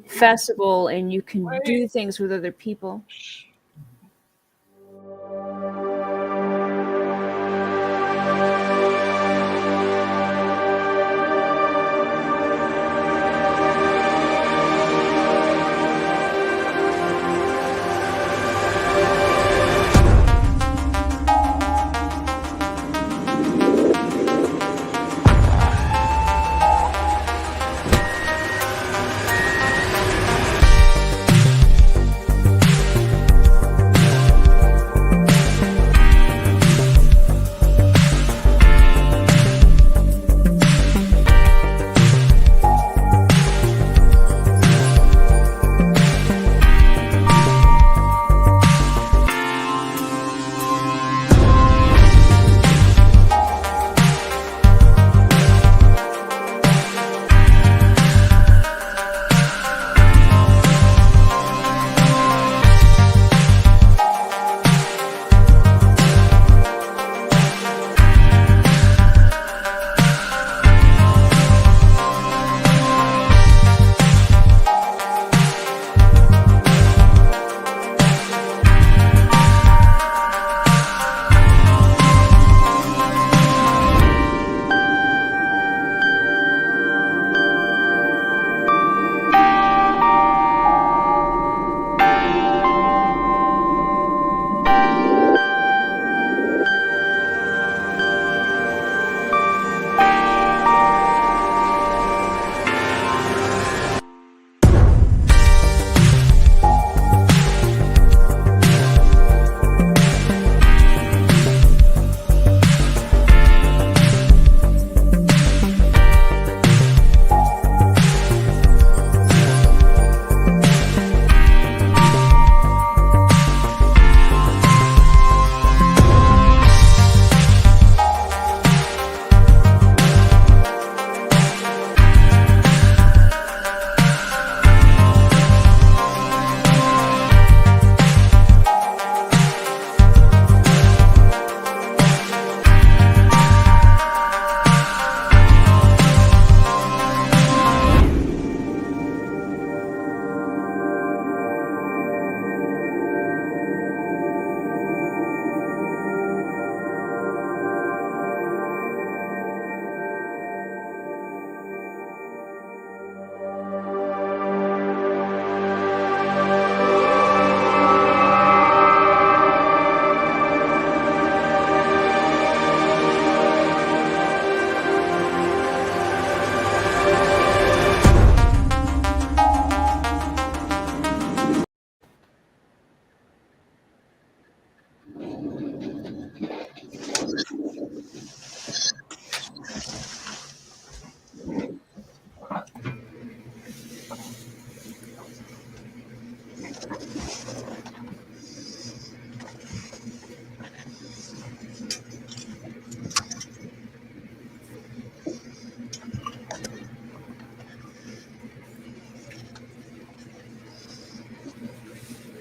festival and you can do things with other people.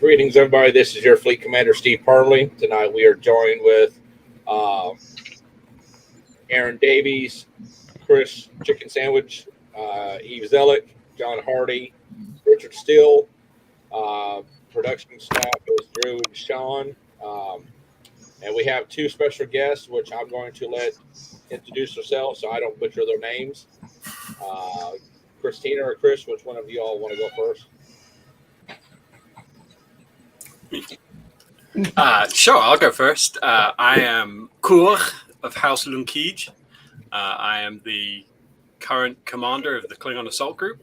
Greetings, everybody. This is your Fleet Commander, Steve Parley. Tonight we are joined with uh, Aaron Davies, Chris Chicken Sandwich, Eve Zellick, John Hardy, Richard Steele. Production staff is Drew and Sean. And we have two special guests, which I'm going to let introduce themselves so I don't butcher their names. Christina or Chris, which one of you all want to go first? Sure, I'll go first. I am Kur of House Lunkij. I am the current commander of the Klingon Assault Group.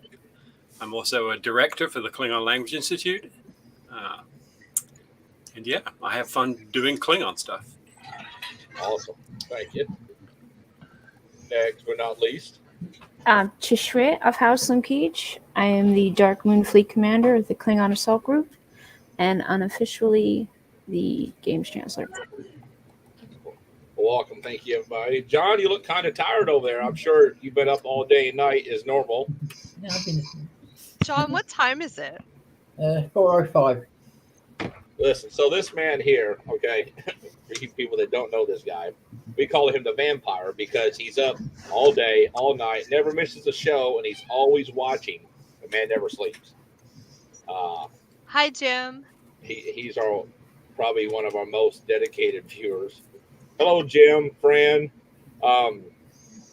I'm also a director for the Klingon Language Institute. And yeah, I have fun doing Klingon stuff. Awesome. Thank you. Next but not least. Chishre of House Lunkij. I am the Dark Moon Fleet Commander of the Klingon Assault Group and unofficially the Games Chancellor. Welcome. Thank you, everybody. John, you look kind of tired over there. I'm sure you've been up all day and night as normal. Yeah, I've been. John, what time is it? 4:05. Listen, so this man here, okay, for you people that don't know this guy, we call him the vampire because he's up all day, all night, never misses a show, and he's always watching. The man never sleeps. Hi, Jim. He's probably one of our most dedicated viewers. Hello, Jim, Fran. Um,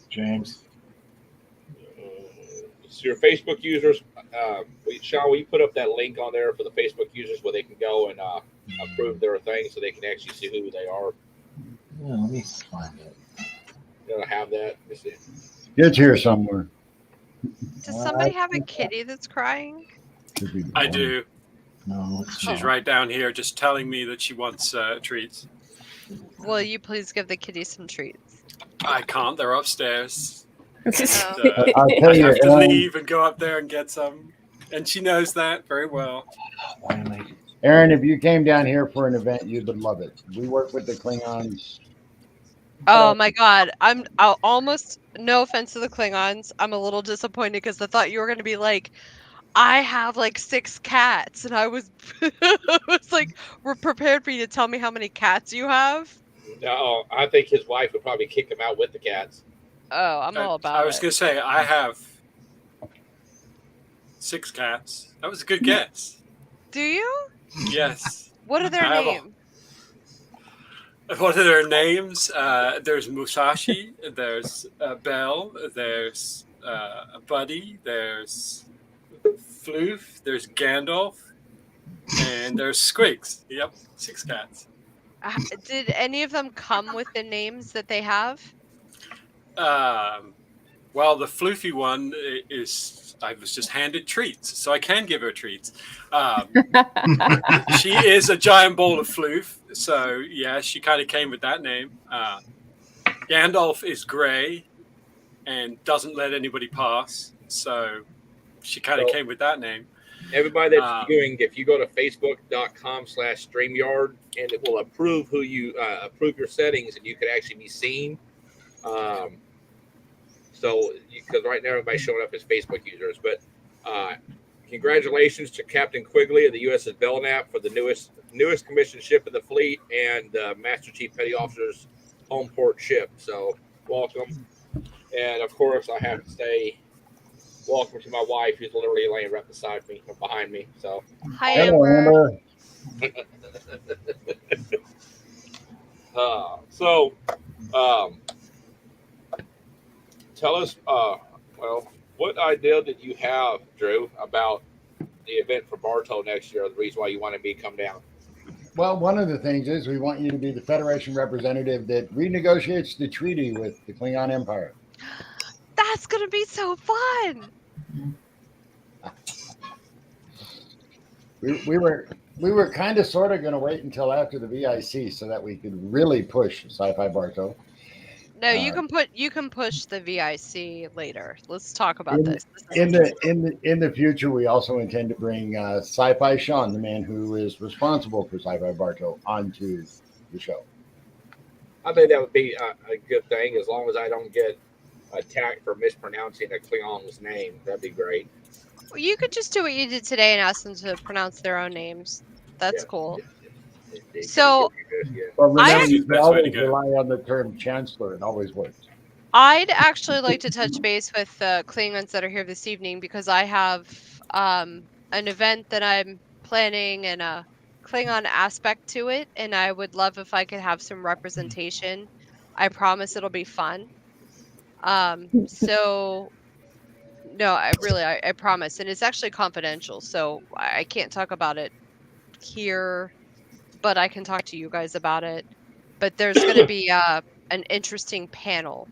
James. so your Facebook users, Sean, will you put up that link on there for the Facebook users where they can go and approve their thing so they can actually see who they are? Yeah, let me find it. You don't have that? Let's see. It's here somewhere. Does somebody have a kitty that's crying? Should be the I one. do. No, it's She's not. right down here just telling me that she wants treats. Will you please give the kitty some treats? I can't. They're upstairs. Oh. I'll I tell you, have to Aaron, leave and go up there and get some. And she knows that very well. Why am I? Aaron, if you came down here for an event, you would love it. We work with the Klingons. Oh my god. I'll almost, no offense to the Klingons, I'm a little disappointed because I thought you were going to be like, I have like 6 cats. And I was, was like, we're prepared for you to tell me how many cats you have. No, I think his wife would probably kick him out with the cats. Oh, I'm all about I was it. going to say, I have 6 cats. That was a good guess. Do you? Yes. What are their I have a- names? What are their names? There's Musashi, there's Belle, there's Buddy, there's Floof, there's Gandalf, and there's Squigs. Yep, 6 cats. Did any of them come with the names that they have? Well, the floofy one is, I was just handed treats, so I can give her treats. She is a giant bowl of floof, so yeah, she kind of came with that name. Gandalf is grey and doesn't let anybody pass, so she kind of came with that name. Everybody that's viewing, if you go to facebook.com/StreamYard, and it will approve approve your settings, and you could actually be seen. So, because right now everybody's showing up as Facebook users, but congratulations to Captain Quigley of the USS Belknap for the newest commissioned ship of the fleet and Master Chief Petty Officer's home port ship. So, welcome, and of course, I have to say, welcome to my wife, who's literally laying right beside me or behind me. So, Hi, Hello, Amber. Amber. Tell us, what idea did you have, Drew, about the event for Bartow next year? The reason why you wanted me to come down? Well, one of the things is we want you to be the Federation representative that renegotiates the treaty with the Klingon Empire. That's going to be so fun. We were kind of sort of going to wait until after the VIC so that we could really push Sci-Fi Bartow. No, you can push the VIC later. Let's talk about this. In the future, we also intend to bring Sci-Fi Sean, the man who is responsible for Sci-Fi Bartow, onto the show. I think that would be a good thing, as long as I don't get attacked for mispronouncing a Klingon's name. That'd be great. Well, you could just do what you did today and ask them to pronounce their own names. That's cool. So, Well, remember, I- you Best way to always go. rely on the term chancellor. It always works. I'd actually like to touch base with the Klingons that are here this evening because I have an event that I'm planning and a Klingon aspect to it, and I would love if I could have some representation. I promise it'll be fun. So no, I promise, and it's actually confidential, so I can't talk about it here, but I can talk to you guys about it. But there's going to be an interesting panel.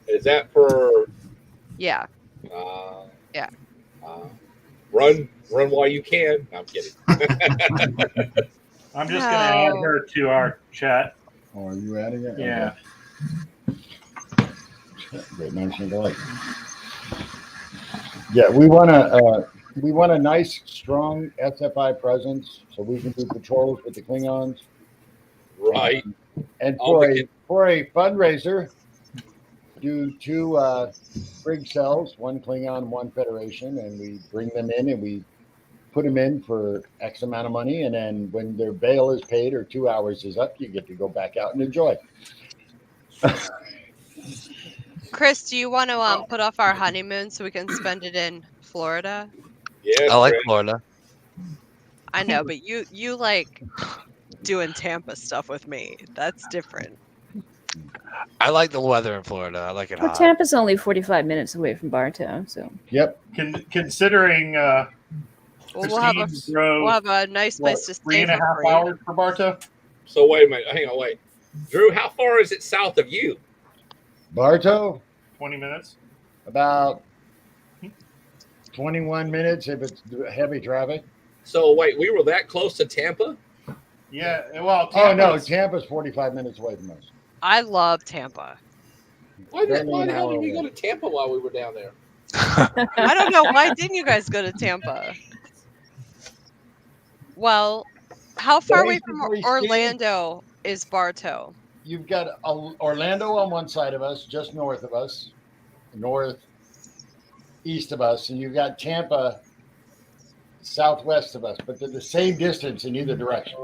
Is that for? Yeah. Yeah. Run while you can. No, I'm kidding. I'm just going to add her to our chat. Oh, are you adding it? Yeah. Okay. Great mention, Billy. Yeah, we want a nice, strong SFI presence so we can do patrols with the Klingons. Right. And for a fundraiser, do 2 brig cells, 1 Klingon, 1 Federation, and we bring them in and we put them in for X amount of money, and then when their bail is paid or 2 hours is up, you get to go back out and enjoy. Chris, do you want to put off our honeymoon so we can spend it in Florida? Yeah. I like Florida. I know, but you like doing Tampa stuff with me. That's different. I like the weather in Florida. I like it Well, hot. Tampa's only 45 minutes away from Bartow, so Yep. Considering Well, we'll have Christine drove a nice what, place to stay 3.5 for free. hours for Bartow. So wait a minute. Hang on, wait. Drew, how far is it south of you? Bartow, 20 minutes. about 21 minutes if it's heavy traffic. So wait, we were that close to Tampa? Yeah. Well, Oh, no. Tampa's- Tampa's 45 minutes away from us. I love Tampa. Why Barely the an hell hour did we away. go to Tampa while we were down there? I don't know. Why didn't you guys go to Tampa? Well, how far away from Basically, Steve, Orlando is Bartow? You've got Orlando on one side of us, just north of us, northeast of us, and you've got Tampa southwest of us, but they're the same distance in either direction.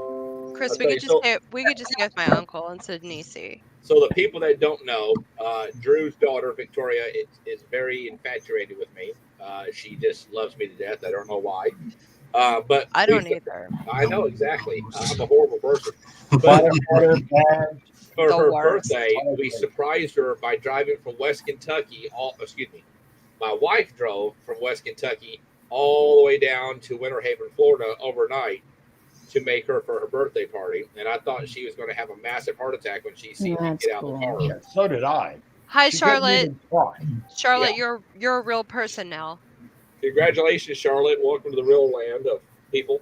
Chris, Okay, we could just stay with my uncle instead of Nisi. So the people that don't know, Drew's daughter Victoria is very infatuated with me. She just loves me to death. I don't know why. But I don't either. I know exactly. I'm a horrible person. But Water, bad. for The her worst. birthday, we surprised her by driving from West Kentucky. My wife drove from West Kentucky all the way down to Winter Haven, Florida, overnight to make her for her birthday party. And I thought she was going to have a massive heart attack when she seen me That's get out of the cool. car. Yeah, so did I. Hi, She couldn't Charlotte. even talk. Charlotte, you're a real person now. Congratulations, Charlotte. Welcome to the real land of people.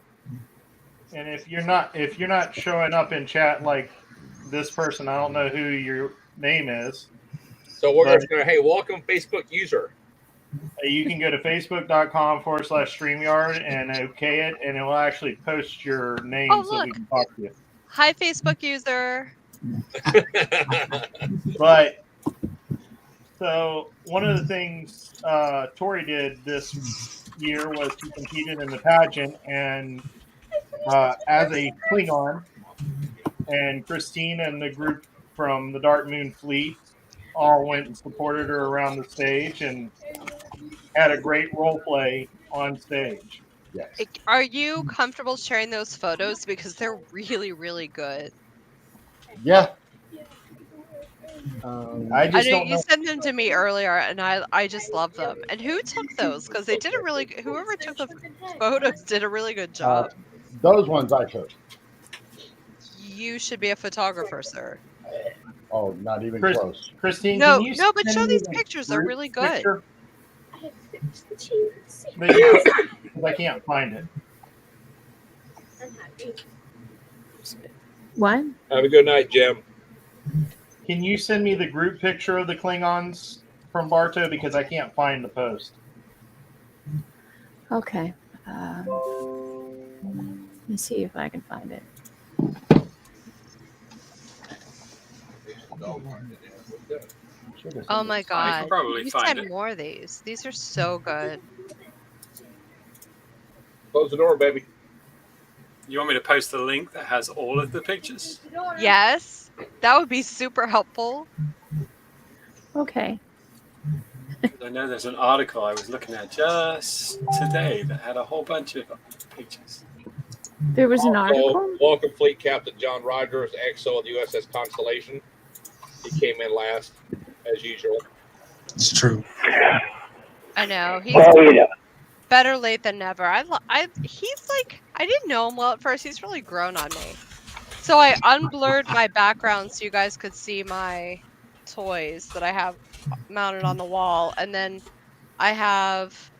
And if you're not showing up in chat like this person, I don't know who your name is. So we're Right. just going to, hey, welcome Facebook user. You can go to facebook.com/StreamYard and okay it, and it will actually post your name Oh, so we look. can talk to you. Hi, Facebook user. But so one of the things Tori did this year was she competed in the pageant, and as a Klingon, and Christine and the group from the Dark Moon Fleet all went and supported her around the stage and had a great role play on stage. Yes. Are you comfortable sharing those photos because they're really, really good? Yeah. I I just know don't you know. sent them to me earlier, and I just love them. And who took those? Because they did a really whoever took the photos did a really good job. Those ones I took. You should be a photographer, sir. Oh, not even Chris- close. Christine, No, can you no, but send show me these the pictures. They're group really good. picture? Because I can't find it. What? Have a good night, Jim. Can you send me the group picture of the Klingons from Bartow, because I can't find the post? Okay. Let me see if I can find it. Oh my I god! can probably You find sent it. more of these. These are so good. Close the door, baby. You want me to post the link that has all of the pictures? Yes, that would be super helpful. Okay. 'Cause I know there's an article I was looking at just today that had a whole bunch of pictures. There was an article. Welcome, Fleet Captain John Rogers, XO of the USS Constellation. He came in last, as usual. It's true. I know he's yeah. better late than never. He's like I didn't know him well at first. He's really grown on me. So I unblurred my background so you guys could see my toys that I have mounted on the wall, and then I have.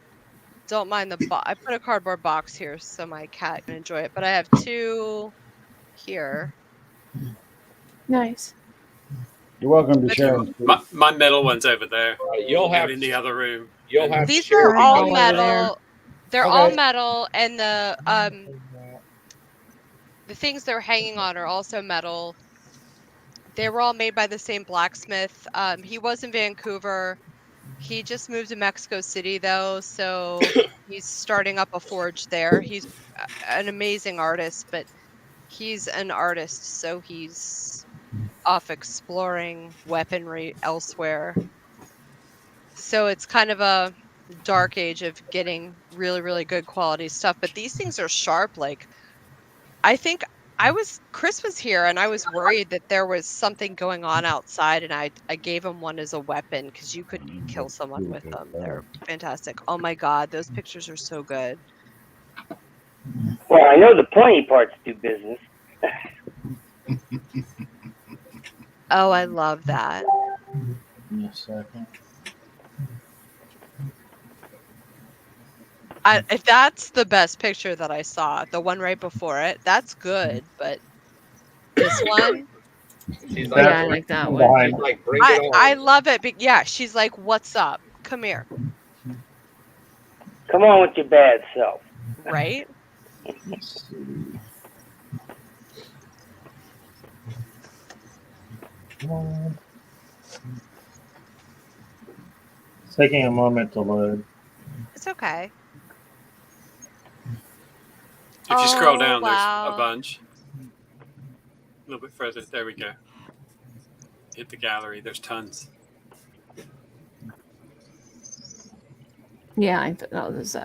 Don't mind I put a cardboard box here so my cat can enjoy it. But I have two here. Nice. You're welcome to But share them. My middle one's over there. You'll have in the other room. You'll have These Sherry are all go over metal. They're Okay. all metal, and the things they're hanging on are also metal. They were all made by the same blacksmith. He was in Vancouver. He just moved to Mexico City, though, so he's starting up a forge there. He's an amazing artist, but he's an artist, so he's off exploring weaponry elsewhere. So it's kind of a dark age of getting really, really good quality stuff. But these things are sharp. Like, I think Chris was here and I was worried that there was something going on outside, and I gave him one as a weapon because you could kill someone with them. They're fantastic. Oh my God, those pictures are so good. Well, I know the pointy parts do business. Oh, I love that. In a second. If that's the best picture that I saw, the one right before it, that's good. But this one, She's That- Yeah, I like that one. Combined. she's like, bring it on. I love it. But yeah, she's like, "What's up? Come here." Come on with your bad self. Right? Let's see. Come on. It's taking a moment to load. It's okay. If you scroll Oh, down, wow. there's a bunch. A little bit further. There we go. Hit the gallery. There's tons. Yeah, there's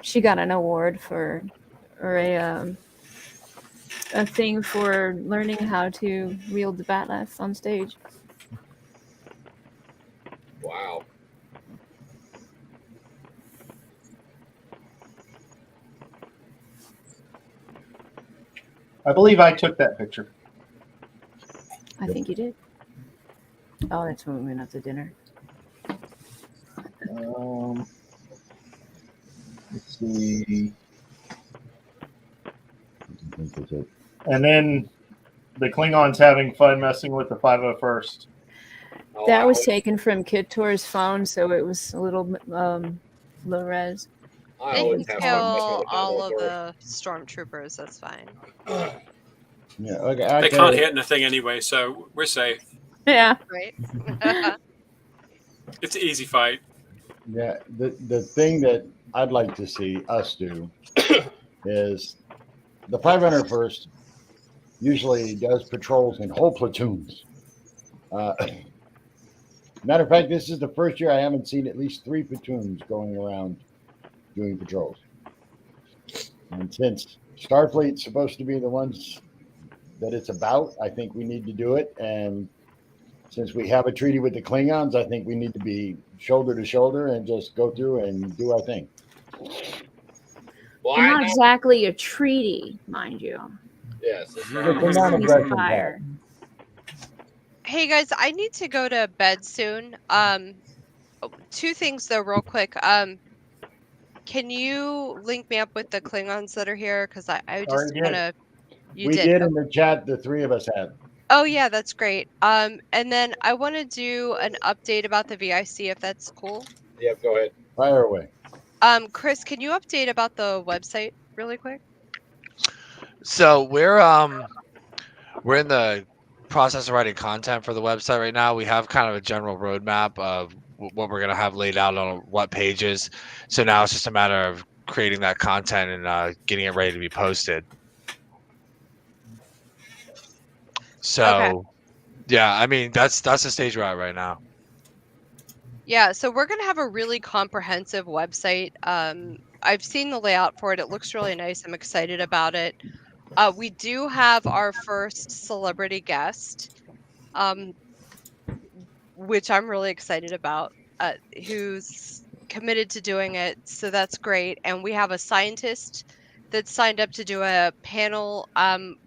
she got an award for, or a thing for learning how to wield the bat'leth on stage. Wow. I believe I took that picture. I think you did. Oh, that's when we went out to dinner. Let's see. And then the Klingons having fun messing with the 501st. Oh, That I was always- taken from Kitor's phone, so it was a little low res. I They always can have fun messing kill with all of 501st. the stormtroopers. That's fine. Yeah, okay. They actually, can't hit anything anyway, so we're safe. Yeah. Right? It's an easy fight. Yeah, the thing that I'd like to see us do is the 501st usually does patrols in whole platoons. Matter of fact, this is the first year I haven't seen at least 3 platoons going around doing patrols. And since Starfleet's supposed to be the ones that it's about, I think we need to do it. And since we have a treaty with the Klingons, I think we need to be shoulder to shoulder and just go through and do our thing. Well, And I not know. exactly a treaty, mind you. Yes. It's a non-aggression Ceasefire. Hey guys, I need to go to bed soon. 2 things though, real quick. Can you link me up with the Klingons that are here? Because I just Already did. kind of. You we did. did in the chat, the 3 of us had. Oh yeah, that's great. And then I want to do an update about the VIC if that's cool. Yep, go ahead. Fire away. Chris, can you update about the website really quick? So we're in the process of writing content for the website right now. We have kind of a general roadmap of what we're gonna have laid out on what pages. So now it's just a matter of creating that content and getting it ready to be posted. So, Okay. yeah, I mean that's the stage we're at right now. Yeah, so we're gonna have a really comprehensive website. I've seen the layout for it. It looks really nice. I'm excited about it. We do have our first celebrity guest, which I'm really excited about, who's committed to doing it. So that's great. And we have a scientist that signed up to do a panel.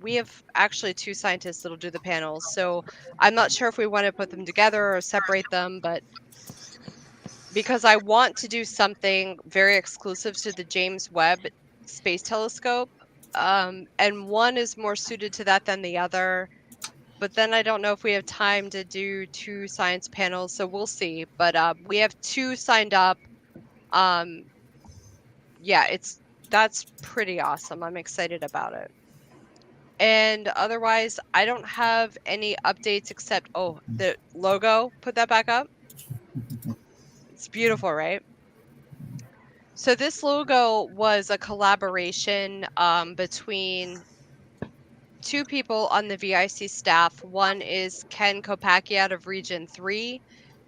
We have actually 2 scientists that'll do the panels. So I'm not sure if we want to put them together or separate them, but because I want to do something very exclusive to the James Webb Space Telescope. And one is more suited to that than the other. But then I don't know if we have time to do 2 science panels, so we'll see. But we have 2 signed up. Yeah, that's pretty awesome. I'm excited about it. And otherwise, I don't have any updates except the logo. Put that back up. It's beautiful, right? So this logo was a collaboration between 2 people on the VIC staff. One is Ken Kopacki out of Region 3,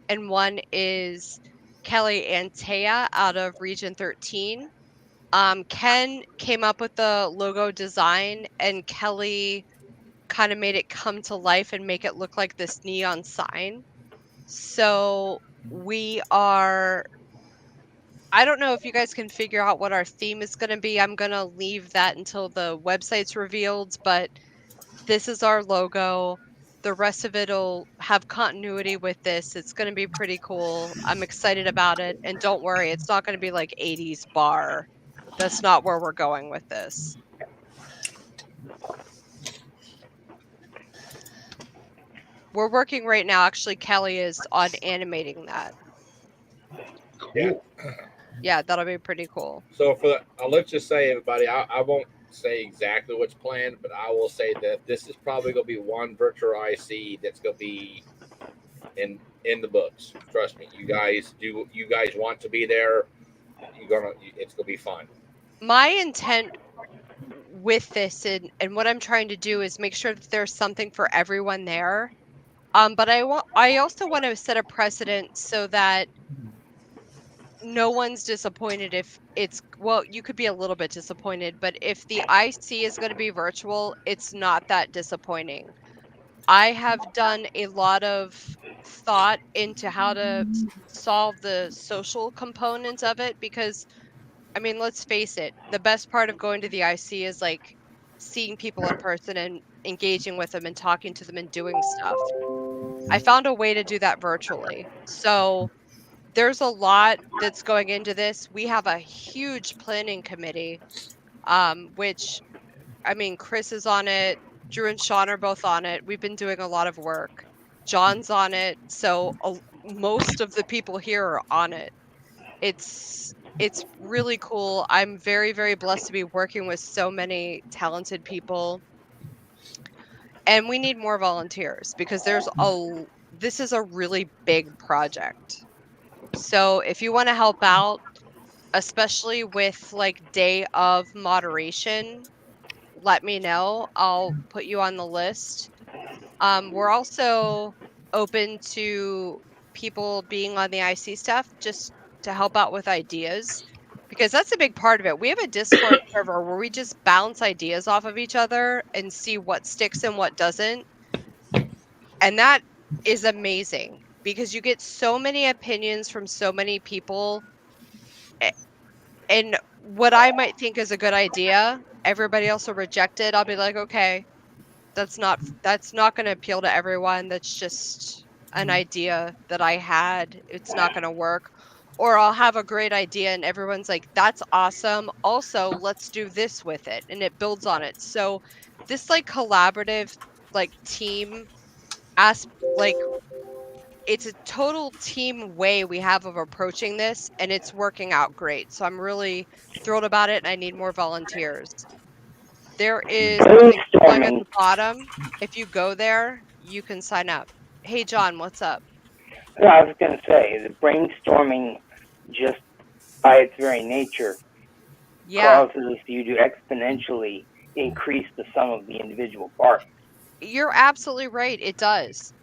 and one is Kelly and Taya out of Region 13. Ken came up with the logo design, and Kelly kind of made it come to life and make it look like this neon sign. So we are. I don't know if you guys can figure out what our theme is going to be. I'm going to leave that until the website's revealed, but this is our logo. The rest of it'll have continuity with this. It's going to be pretty cool. I'm excited about it. And don't worry, it's not going to be like 80s bar. That's not where we're going with this. We're working right now. Actually, Kelly is on animating that. Yeah. Yeah, that'll be pretty cool. So let's just say, everybody, I won't say exactly what's planned, but I will say that this is probably going to be one virtual IC that's going to be in the books. Trust me, you guys want to be there. It's going to be fun. My intent with this and what I'm trying to do is make sure that there's something for everyone there. But I also want to set a precedent so that no one's disappointed if it's, well, you could be a little bit disappointed, but if the IC is going to be virtual, it's not that disappointing. I have done a lot of thought into how to solve the social components of it because, I mean, let's face it, the best part of going to the IC is like seeing people in person and engaging with them and talking to them and doing stuff. I found a way to do that virtually. So there's a lot that's going into this. We have a huge planning committee, which, I mean, Chris is on it. Drew and Sean are both on it. We've been doing a lot of work. John's on it. So most of the people here are on it. It's really cool. I'm very, very blessed to be working with so many talented people. And we need more volunteers because this is a really big project. So if you want to help out, especially with like day of moderation, let me know. I'll put you on the list. We're also open to people being on the IC stuff just to help out with ideas because that's a big part of it. We have a Discord server where we just bounce ideas off of each other and see what sticks and what doesn't. And that is amazing because you get so many opinions from so many people. And what I might think is a good idea, everybody else will reject it. I'll be like, okay, that's not going to appeal to everyone. That's just an idea that I had. It's not going to work. Or I'll have a great idea and everyone's like, that's awesome. Also, let's do this with it. And it builds on it. So this like collaborative, like team like it's a total team way we have of approaching this and it's working out great. So I'm really thrilled about it and I need more volunteers. There is something going at the bottom. If you go there, you can sign up. Hey, John, what's up? No, I was going to say, the brainstorming, just by its very nature, causes you to exponentially increase the sum of the individual parts. You're absolutely right. It does.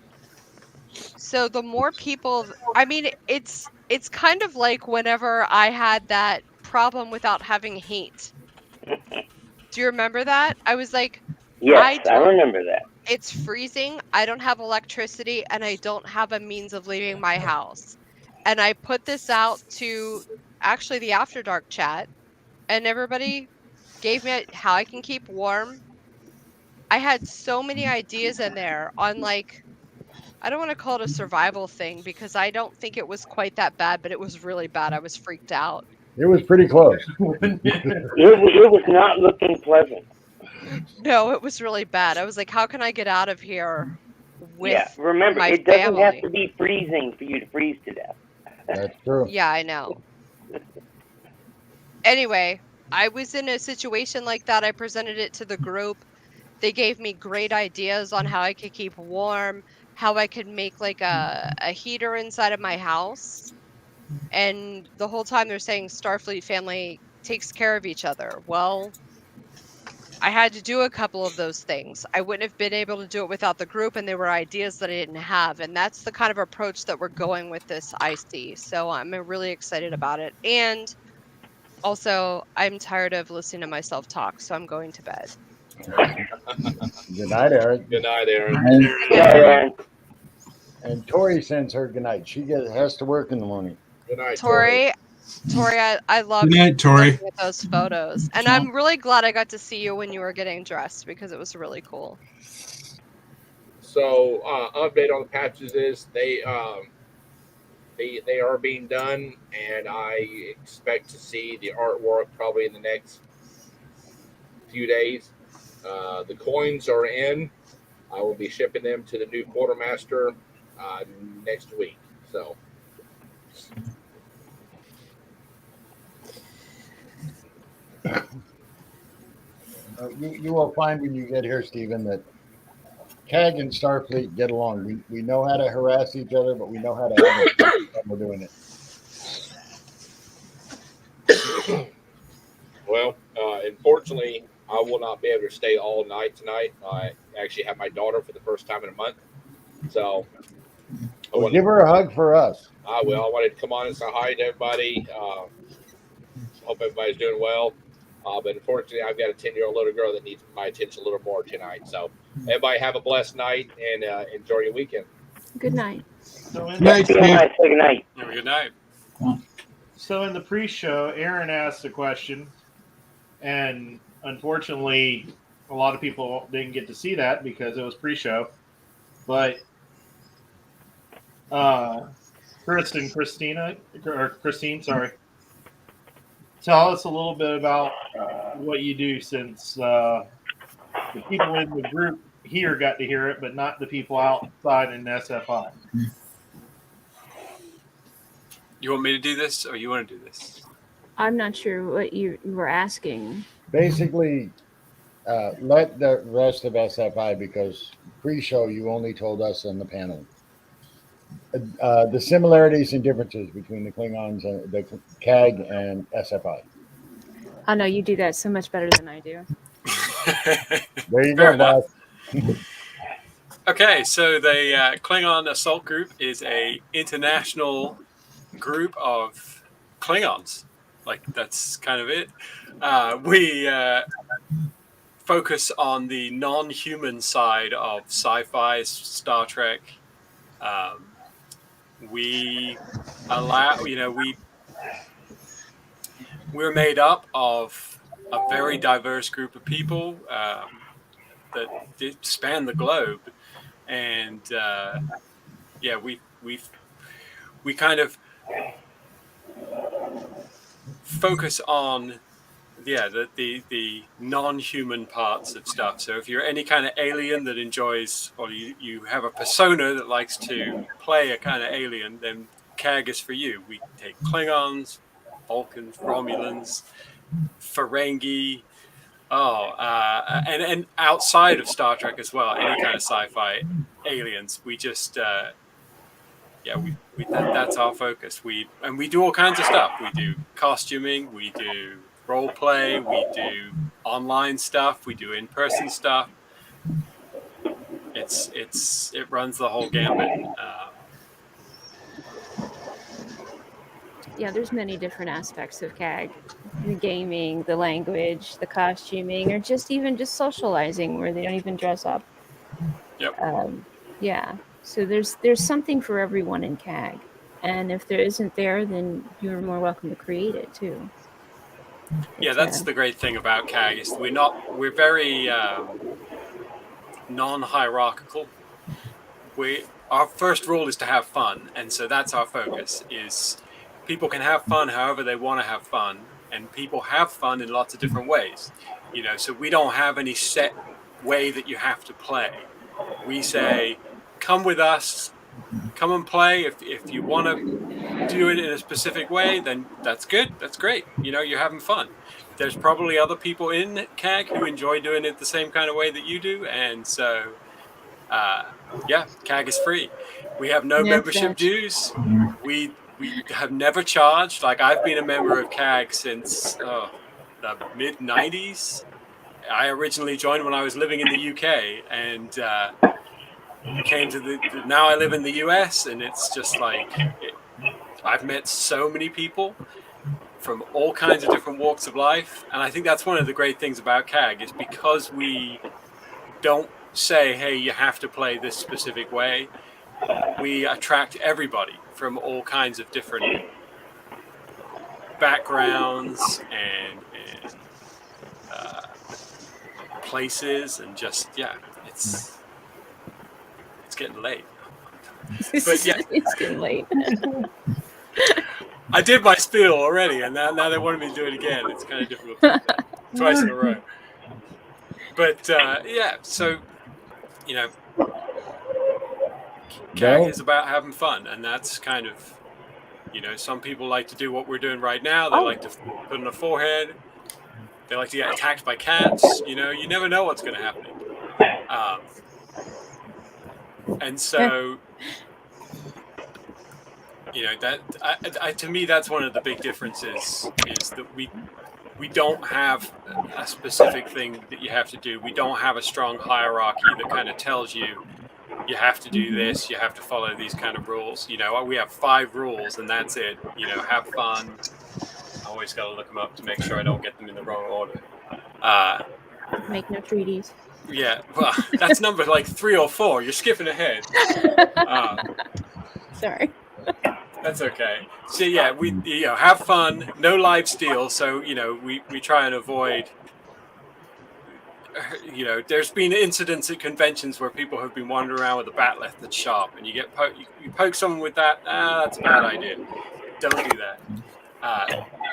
So the more people, I mean, it's kind of like whenever I had that problem without having heat. Do you remember that? I was like, yes, I remember that. It's freezing. I don't have electricity and I don't have a means of leaving my house. And I put this out to actually the AfterDark chat and everybody gave me how I can keep warm. I had so many ideas in there on like, I don't want to call it a survival thing because I don't think it was quite that bad, but it was really bad. I was freaked out. It was pretty close. It was not looking pleasant. No, it was really bad. I was like, how can I get out of here with remember, my it doesn't family? have to be freezing for you to freeze to death. That's true. Yeah, I know. Anyway, I was in a situation like that. I presented it to the group. They gave me great ideas on how I could keep warm, how I could make like a heater inside of my house. And the whole time they're saying Starfleet family takes care of each other. Well, I had to do a couple of those things. I wouldn't have been able to do it without the group, and they were ideas that I didn't have. And that's the kind of approach that we're going with this IC. So I'm really excited about it. And also, I'm tired of listening to myself talk, so I'm going to bed. Good night, Aaron. Good night, Aaron. Yeah, Aaron. And Tori sends her good night. She has to work in the morning. Good night, Tori. Tori, I loved Good night, Tori. looking at those photos. And I'm really glad I got to see you when you were getting dressed because it was really cool. So, update on the patches is they are being done, and I expect to see the artwork probably in the next few days. The coins are in. I will be shipping them to the new quartermaster next week. So. You will find when you get here, Stephen, that CAG and Starfleet get along. We know how to harass each other, but we know how to have fun when we're doing it. Well, unfortunately, I will not be able to stay all night tonight. I actually have my daughter for the first time in a month. So, Give her a hug for us. I will. I wanted to come on and say hi to everybody. Hope everybody's doing well. But unfortunately, I've got a 10-year-old little girl that needs my attention a little more tonight. So, everybody have a blessed night and enjoy your weekend. Good night. Good night. Good night. Good night. So in the pre-show, Aaron asked a question, and unfortunately, a lot of people didn't get to see that because it was pre-show. But Chris and Christine, sorry, tell us a little bit about what you do, since the people in the group here got to hear it, but not the people outside in SFI. You want me to do this, or you want to do this? I'm not sure what you were asking. Basically, let the rest of SFI, because pre-show you only told us on the panel. The similarities and differences between the Klingons and the CAG and SFI. Oh no, you do that so much better than I do. There you Fair go, enough. Okay, so the Klingon Assault Group is a international group of Klingons. Like, that's kind of it. We focus on the non-human side of sci-fi, Star Trek. We allow, we're made up of a very diverse group of people that span the globe, and we kind of focus on the non-human parts of stuff. So if you're any kind of alien that enjoys, or you have a persona that likes to play a kind of alien, then CAG is for you. We take Klingons, Vulcans, Romulans, Ferengi, and outside of Star Trek as well, any kind of sci-fi aliens. We just that's our focus. We do all kinds of stuff. We do costuming, we do role play, we do online stuff, we do in-person stuff. It runs the whole gambit. Yeah, there's many different aspects of CAG. The gaming, the language, the costuming, or just socializing where they don't even dress up. Yep. Yeah. So there's something for everyone in CAG. And if there isn't there, then you're more welcome to create it too. Yeah, that's the great thing about CAG is we're very non-hierarchical. Our first rule is to have fun, and so that's our focus. Is people can have fun however they want to have fun, and people have fun in lots of different ways. So we don't have any set way that you have to play. We say, come with us, come and play. If you want to do it in a specific way, then that's good. That's great. You're having fun. There's probably other people in CAG who enjoy doing it the same kind of way that you do. And so, CAG is free. We have no membership dues. We have never charged. Like, I've been a member of CAG since the mid-90s. I originally joined when I was living in the UK, and came to now I live in the US, and it's just like I've met so many people from all kinds of different walks of life, and I think that's one of the great things about CAG is because we don't say, hey, you have to play this specific way. We attract everybody from all kinds of different backgrounds and places, and just it's getting late. But yeah, It's getting late. I did my spiel already, and now they wanted me to do it again. It's kind of difficult to do that twice in a row. But so CAG is about having fun, and that's kind of some people like to do what we're doing right now. They like to put in a forehead. They like to get attacked by cats. You never know what's going to happen. And so, that to me, that's one of the big differences is that we don't have a specific thing that you have to do. We don't have a strong hierarchy that kind of tells you have to do this, you have to follow these kind of rules. We have 5 rules, and that's it. Have fun. I always got to look them up to make sure I don't get them in the wrong order. Make no treaties. Yeah, well, that's number like 3 or 4. You're skipping ahead. Sorry. That's okay. So yeah, we have fun. No live steal. So we try and avoid. There's been incidents at conventions where people have been wandering around with a bat left that's sharp, and you get you poke someone with that. That's a bad idea. Don't do that.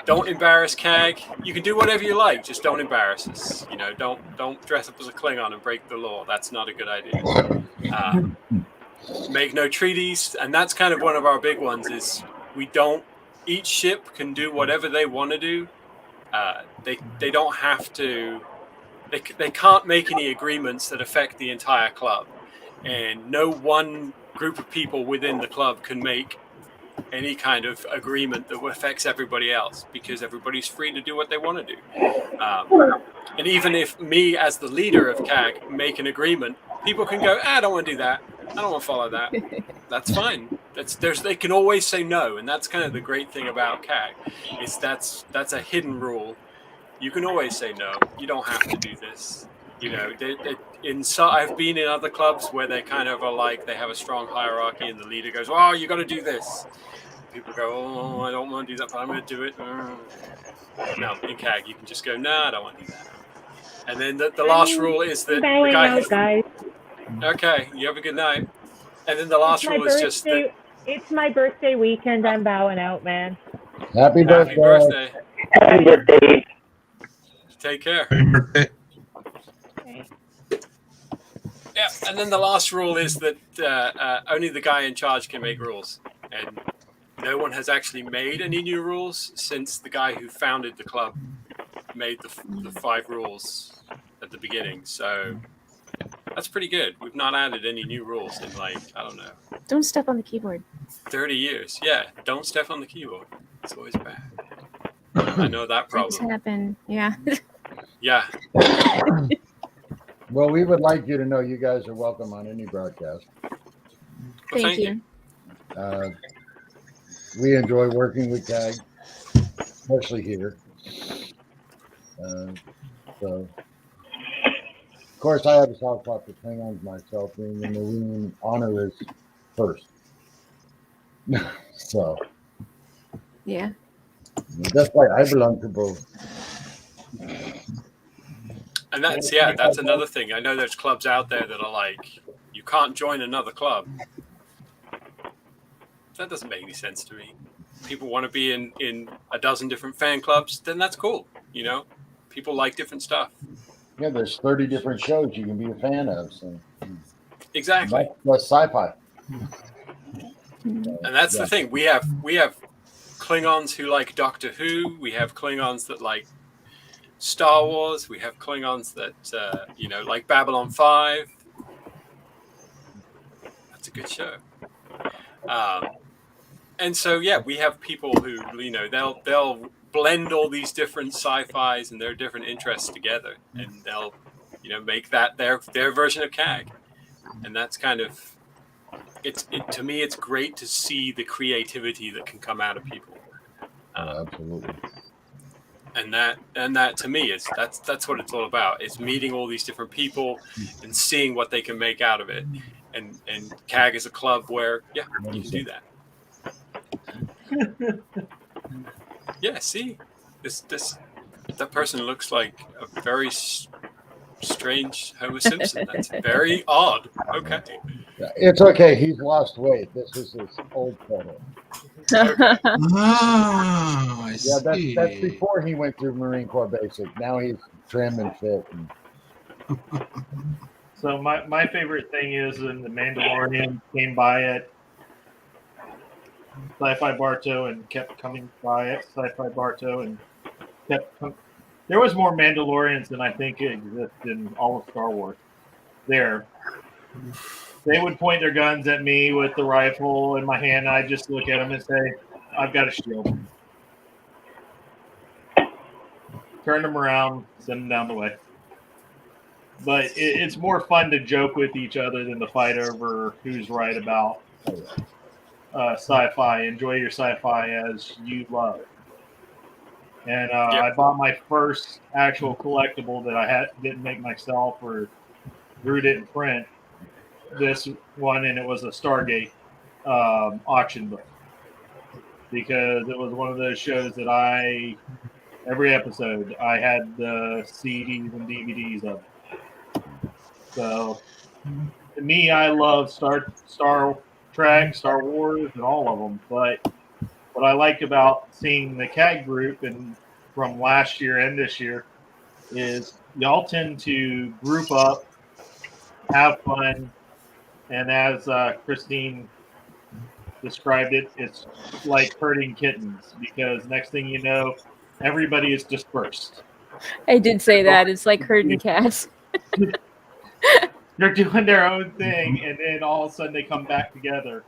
Don't embarrass CAG. You can do whatever you like, just don't embarrass us. Don't dress up as a Klingon and break the law. That's not a good idea. Make no treaties, and that's kind of one of our big ones. Is each ship can do whatever they want to do. They don't have to. They can't make any agreements that affect the entire club, and no one group of people within the club can make any kind of agreement that affects everybody else, because everybody's free to do what they want to do. And even if me as the leader of CAG make an agreement, people can go, I don't want to do that. I don't want to follow that. That's fine. They can always say no, and that's kind of the great thing about CAG. Is that's a hidden rule. You can always say no. You don't have to do this. I've been in other clubs where they kind of are like they have a strong hierarchy, and the leader goes, "Oh, you got to do this." People go, "Oh, I don't want to do that, but I'm going to do it." No, in CAG, you can just go, "No, I don't want to do that." And then the last rule is that the guy. Guys. Okay, you have a good night. And then the last rule is just that. It's my birthday weekend. I'm bowing out, man. Happy birthday. Happy birthday. Happy birthday. Take care. Happy birthday. Yeah, and then the last rule is that only the guy in charge can make rules, and no one has actually made any new rules since the guy who founded the club made the 5 rules at the beginning. So that's pretty good. We've not added any new rules in I don't know. Don't step on the keyboard. 30 years. Yeah, don't step on the keyboard. It's always bad. I know that Things problem. happen. Yeah. Yeah. Well, we would like you to know you guys are welcome on any broadcast. Well, Thank you. We enjoy working with CAG, especially here. So, of course, I have a soft spot for Klingons myself, being the Marine honor is first. So, Yeah. that's why I belong to both. And that's another thing. I know there's clubs out there that are like, you can't join another club. That doesn't make any sense to me. People want to be in a dozen different fan clubs, then that's cool. People like different stuff. Yeah, there's 30 different shows you can be a fan of. So. Exactly. That's sci-fi. And that's the thing. We have Klingons who like Doctor Who. We have Klingons that like Star Wars. We have Klingons that like Babylon 5. That's a good show. And so we have people who they'll blend all these different sci-fis and their different interests together, and they'll, make that their version of CAG. And that's kind of to me, it's great to see the creativity that can come out of people. Absolutely. And that to me is that's what it's all about. It's meeting all these different people and seeing what they can make out of it. And CAG is a club where you can do that. Yeah, see, that person looks like a very strange Homer Simpson. That's very odd. Okay. It's okay. He's lost weight. This is his old photo. Okay. I Yeah, see. that's before he went through Marine Corps Basic. Now he's trim and fit. So my favorite thing is when the Mandalorian came by at Sci-Fi Bartow and kept coming by at Sci-Fi Bartow and there was more Mandalorians than I think exist in all of Star Wars. There. They would point their guns at me with the rifle in my hand, and I'd just look at them and say, I've got a shield. Turn them around, send them down the way. But it's more fun to joke with each other than to fight over who's right about sci-fi. Enjoy your sci-fi as you love. And I bought my first actual collectible that I didn't make myself or Drew didn't print. This one, and it was a Stargate auction book, because it was one of those shows that every episode I had the CDs and DVDs of it. So to me, I love Star Trek, Star Wars, and all of them. But what I like about seeing the CAG group and from last year and this year is y'all tend to group up, have fun, and as Christine described it, it's like herding kittens, because next thing you know, everybody is dispersed. I did say that. It's like herding cats. They're doing their own thing, and then all of a sudden they come back together.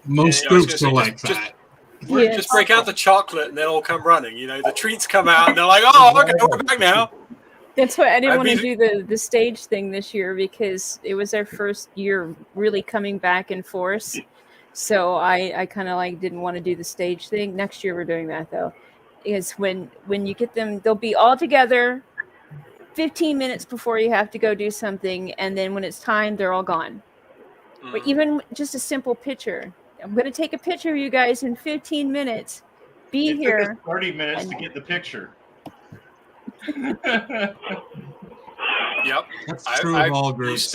Most groups are like that. Just break out the chocolate and they'll all come running. The treats come out and they're like, oh, okay, we're back now. That's why I didn't want to do the stage thing this year, because it was our first year really coming back in force. So I kind of didn't want to do the stage thing. Next year we're doing that though. Is when you get them, they'll be all together 15 minutes before you have to go do something, and then when it's time, they're all gone. But even just a simple picture. I'm going to take a picture of you guys in 15 minutes. It here. Took us 30 minutes to get the picture. Yep, that's true of all groups.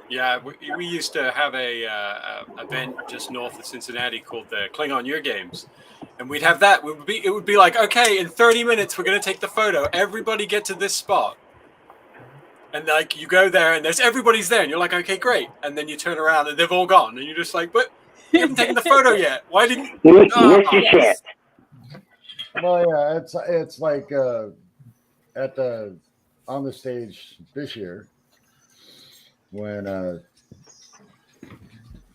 We used to have a event just north of Cincinnati called the Klingon Year Games, and we'd have that. It would be like, okay, in 30 minutes we're going to take the photo. Everybody get to this spot, and you go there and everybody's there, and you're like, okay, great, and then you turn around and they've all gone, and you're just like, but you haven't taken the photo yet. Why didn't? Where's your chance? Well, yeah, it's like on the stage this year when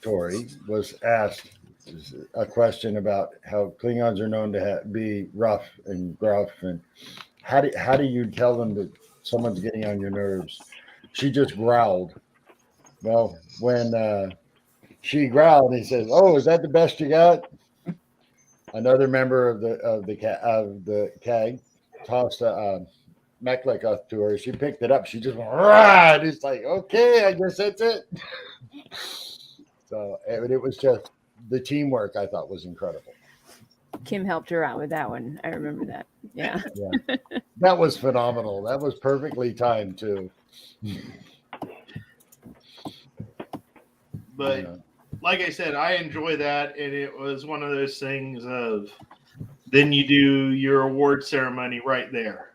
Tori was asked a question about how Klingons are known to be rough and gruff, and how do you tell them that someone's getting on your nerves? She just growled. Well, when she growled, he says, "Oh, is that the best you got?" Another member of the CAG tossed a Mechlik up to her. She picked it up. She just went, rah! And it's like, okay, I guess that's it. So it was just the teamwork, I thought, was incredible. Kim helped her out with that one. I remember that. Yeah. That was phenomenal. That was perfectly timed too. But like I said, I enjoy that, and it was one of those things of then you do your award ceremony right there.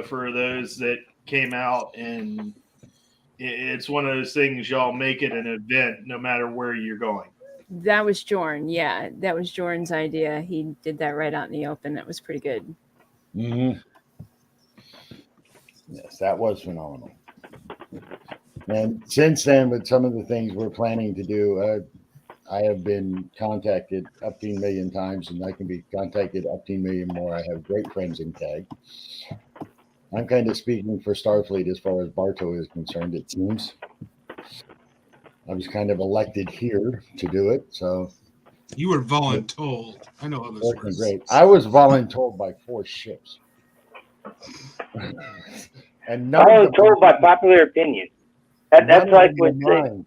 For those that came out, and it's one of those things, y'all make it an event no matter where you're going. That was Jorn. Yeah, that was Jorn's idea. He did that right out in the open. That was pretty good. Mm-hmm. Yes, that was phenomenal. And since then, with some of the things we're planning to do, I have been contacted 15 million times, and I can be contacted 15 million more. I have great friends in CAG. I'm kind of speaking for Starfleet as far as Bartow is concerned, it seems. I was kind of elected here to do it, so. You were voluntold. I know how this works. Great. I was voluntold by 4 ships. And voluntold by popular opinion. That's like what they.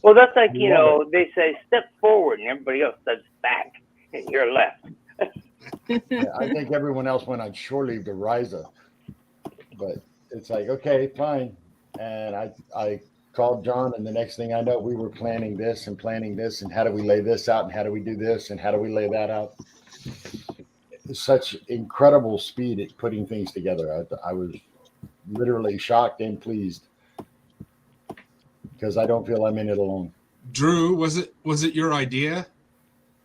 Well, that's like, they say step forward and everybody else steps back and you're left. Yeah, I think everyone else went on shore leave to Risa. But it's like, okay, fine. And I called John, and the next thing I know, we were planning this, and how do we lay this out, and how do we do this, and how do we lay that out? Such incredible speed at putting things together. I was literally shocked and pleased because I don't feel I'm in it alone. Drew, was it your idea?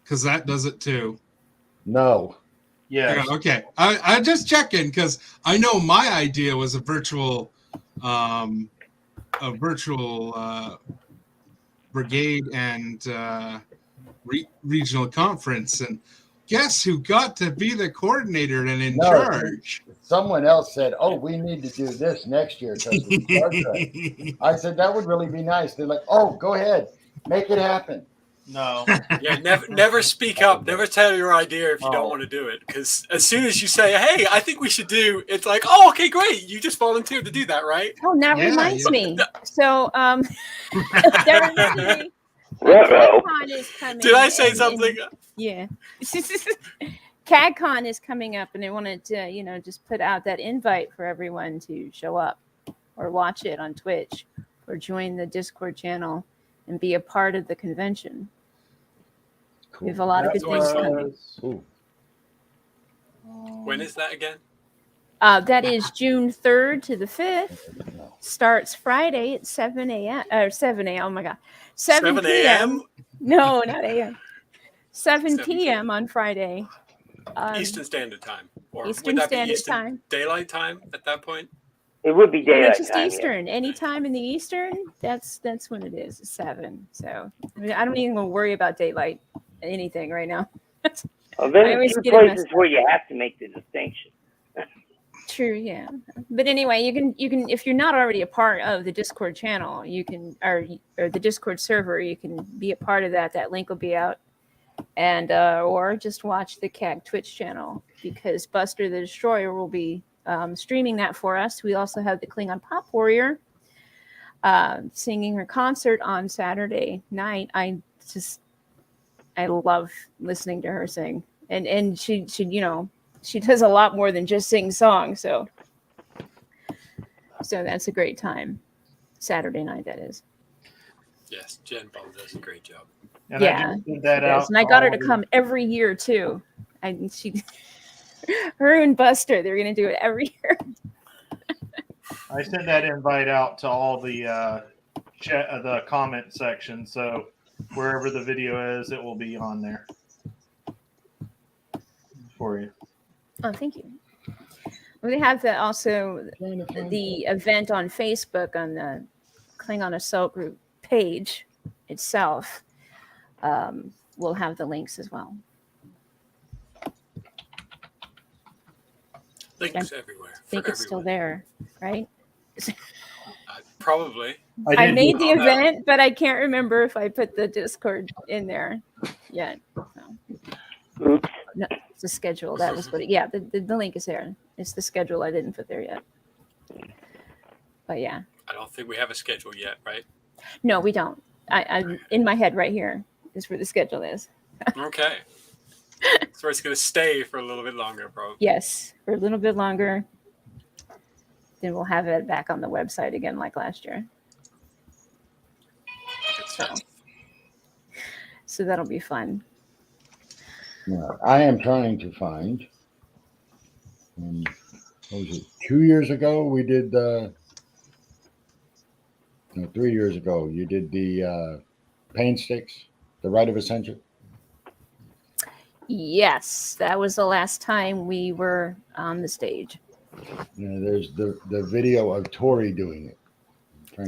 Because that does it too. No. Yeah. Okay. I just checking because I know my idea was a virtual brigade and regional conference, and guess who got to be the coordinator and in charge? Someone else said, "Oh, we need to do this next year because of Star Trek." I said that would really be nice. They're like, "Oh, go ahead, make it happen." No. Yeah, never speak up. Never tell your idea if you don't want to do it. Because as soon as you say, "Hey, I think we should do," it's like, "Oh, okay, great. You just volunteered to do that, right?" Oh, that reminds me. So, that reminds me. CAGCon is coming. Did I say something? Yeah. CAGCon is coming up, and I wanted to, just put out that invite for everyone to show up or watch it on Twitch or join the Discord channel and be a part of the convention. Cool. We have a lot of good things coming. Cool. When is that again? That is June 3rd to the 5th. Starts Friday at 7 a.m. Or 7 a.m. Oh my God. 7 p.m. No, not a.m. 7 p.m. on Friday. Eastern Standard Time. Or Eastern Standard Time. Daylight Time at that point? It would be daylight just time. Eastern. Any time in the Eastern, that's when it is. It's 7. So I don't even worry about daylight anything right now. Well, there's 2 places where you have to make the distinction. True, yeah. But anyway, you can if you're not already a part of the Discord channel, you can or the Discord server, you can be a part of that. That link will be out, and or just watch the CAG Twitch channel because Buster the Destroyer will be streaming that for us. We also have the Klingon Pop Warrior singing her concert on Saturday night. I love listening to her sing, and she she does a lot more than just sing songs. So that's a great time. Saturday night, that is. Yes, Jen Ball does a great job. And yeah, I just did that out. And I got her to come every year too. And her and Buster, they're going to do it every year. I sent that invite out to all the the comment section. So wherever the video is, it will be on there for you. Oh, thank you. We have also the event on Facebook on the Klingon Assault Group page itself. We'll have the links as well. Links everywhere. I think it's still there, right? Probably. I made the event, but I can't remember if I put the Discord in there yet. So. No, it's a schedule. That was what. The link is there. It's the schedule I didn't put there yet. But yeah. I don't think we have a schedule yet, right? No, we don't. I'm in my head right here is where the schedule is. Okay. So it's going to stay for a little bit longer, probably. Yes, for a little bit longer. Then we'll have it back on the website again like last year. So that'll be fun. Yeah, I am trying to find. What was it? 2 years ago we did no, 3 years ago you did the pain sticks, the Rite of Ascension. Yes, that was the last time we were on the stage. Yeah, there's the video of Tori doing it.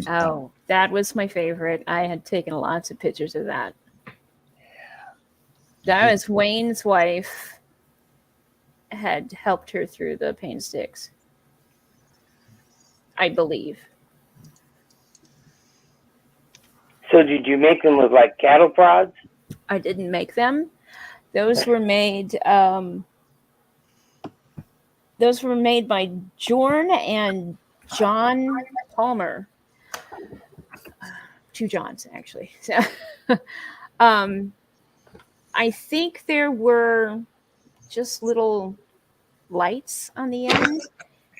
Oh, that was my favorite. I had taken lots of pictures of that. That was Wayne's wife had helped her through the pain sticks, I believe. So did you make them with like cattle prods? I didn't make them. Those were made by Jorn and John Palmer. Two Johns, actually. So, I think there were just little lights on the end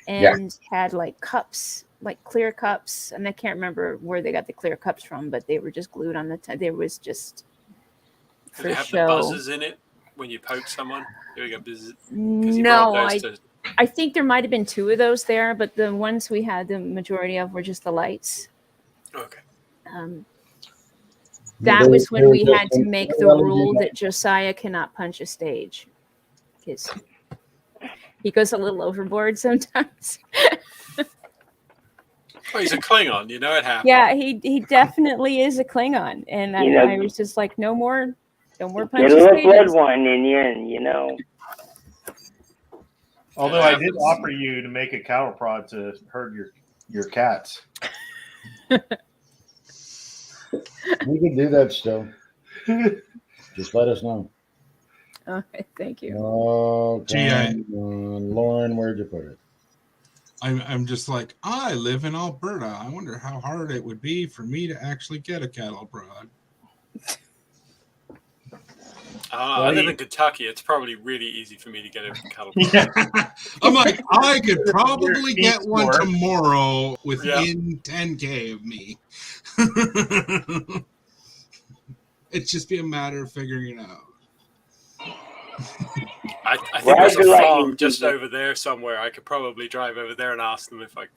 and had like cups, like clear cups. And I can't remember where they got the clear cups from, but they were just glued on the there was just Did for it have show. the buzzers in it when you poke someone? There we go. No, I think there might have been two of those there, but the ones we had, the majority of were just the lights. Okay. That was when we had to make the rule that Josiah cannot punch a stage because he goes a little overboard sometimes. Oh, he's a Klingon. You know it happens. Yeah, he definitely is a Klingon, and I was just like, no more punching You're a stages. blood one in the end, you know. Although I did offer you to make a cattle prod to herd your cats. We can do that still. Just let us know. Okay, thank you. Oh, Gee, Lauren, where'd you put it? I'm just like, I live in Alberta. I wonder how hard it would be for me to actually get a cattle prod. I live in Kentucky. It's probably really easy for me to get a cattle prod. I'm like, I could probably get one tomorrow within 10K of me. It'd just be a matter of figuring it out. I think there's a farm just over there somewhere. I could probably drive over there and ask them if I.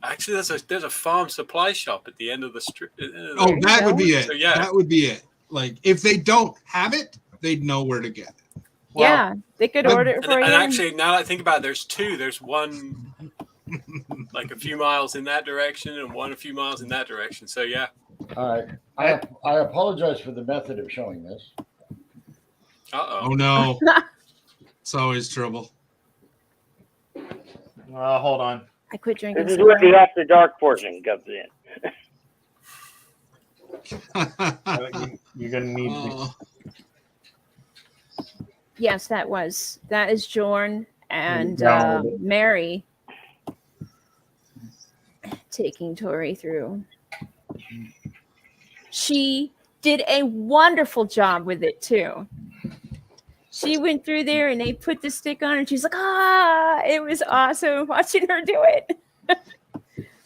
Actually, there's a farm supply shop at the end of the street. Oh, that would be it. So, yeah. That would be it. Like, if they don't have it, they'd know where to get it. Yeah, they could order it for you. And actually, now that I think about it, there's two. There's one like a few miles in that direction and one a few miles in that direction. So, yeah. All right. I apologize for the method of showing this. Uh-oh. Oh, no. It's always trouble. Hold on. I quit drinking. This is where the After Dark portion comes in. You're going to need Yes, that is Jorn and Mary taking Tori through. She did a wonderful job with it too. She went through there and they put the stick on and she's like, it was awesome watching her do it.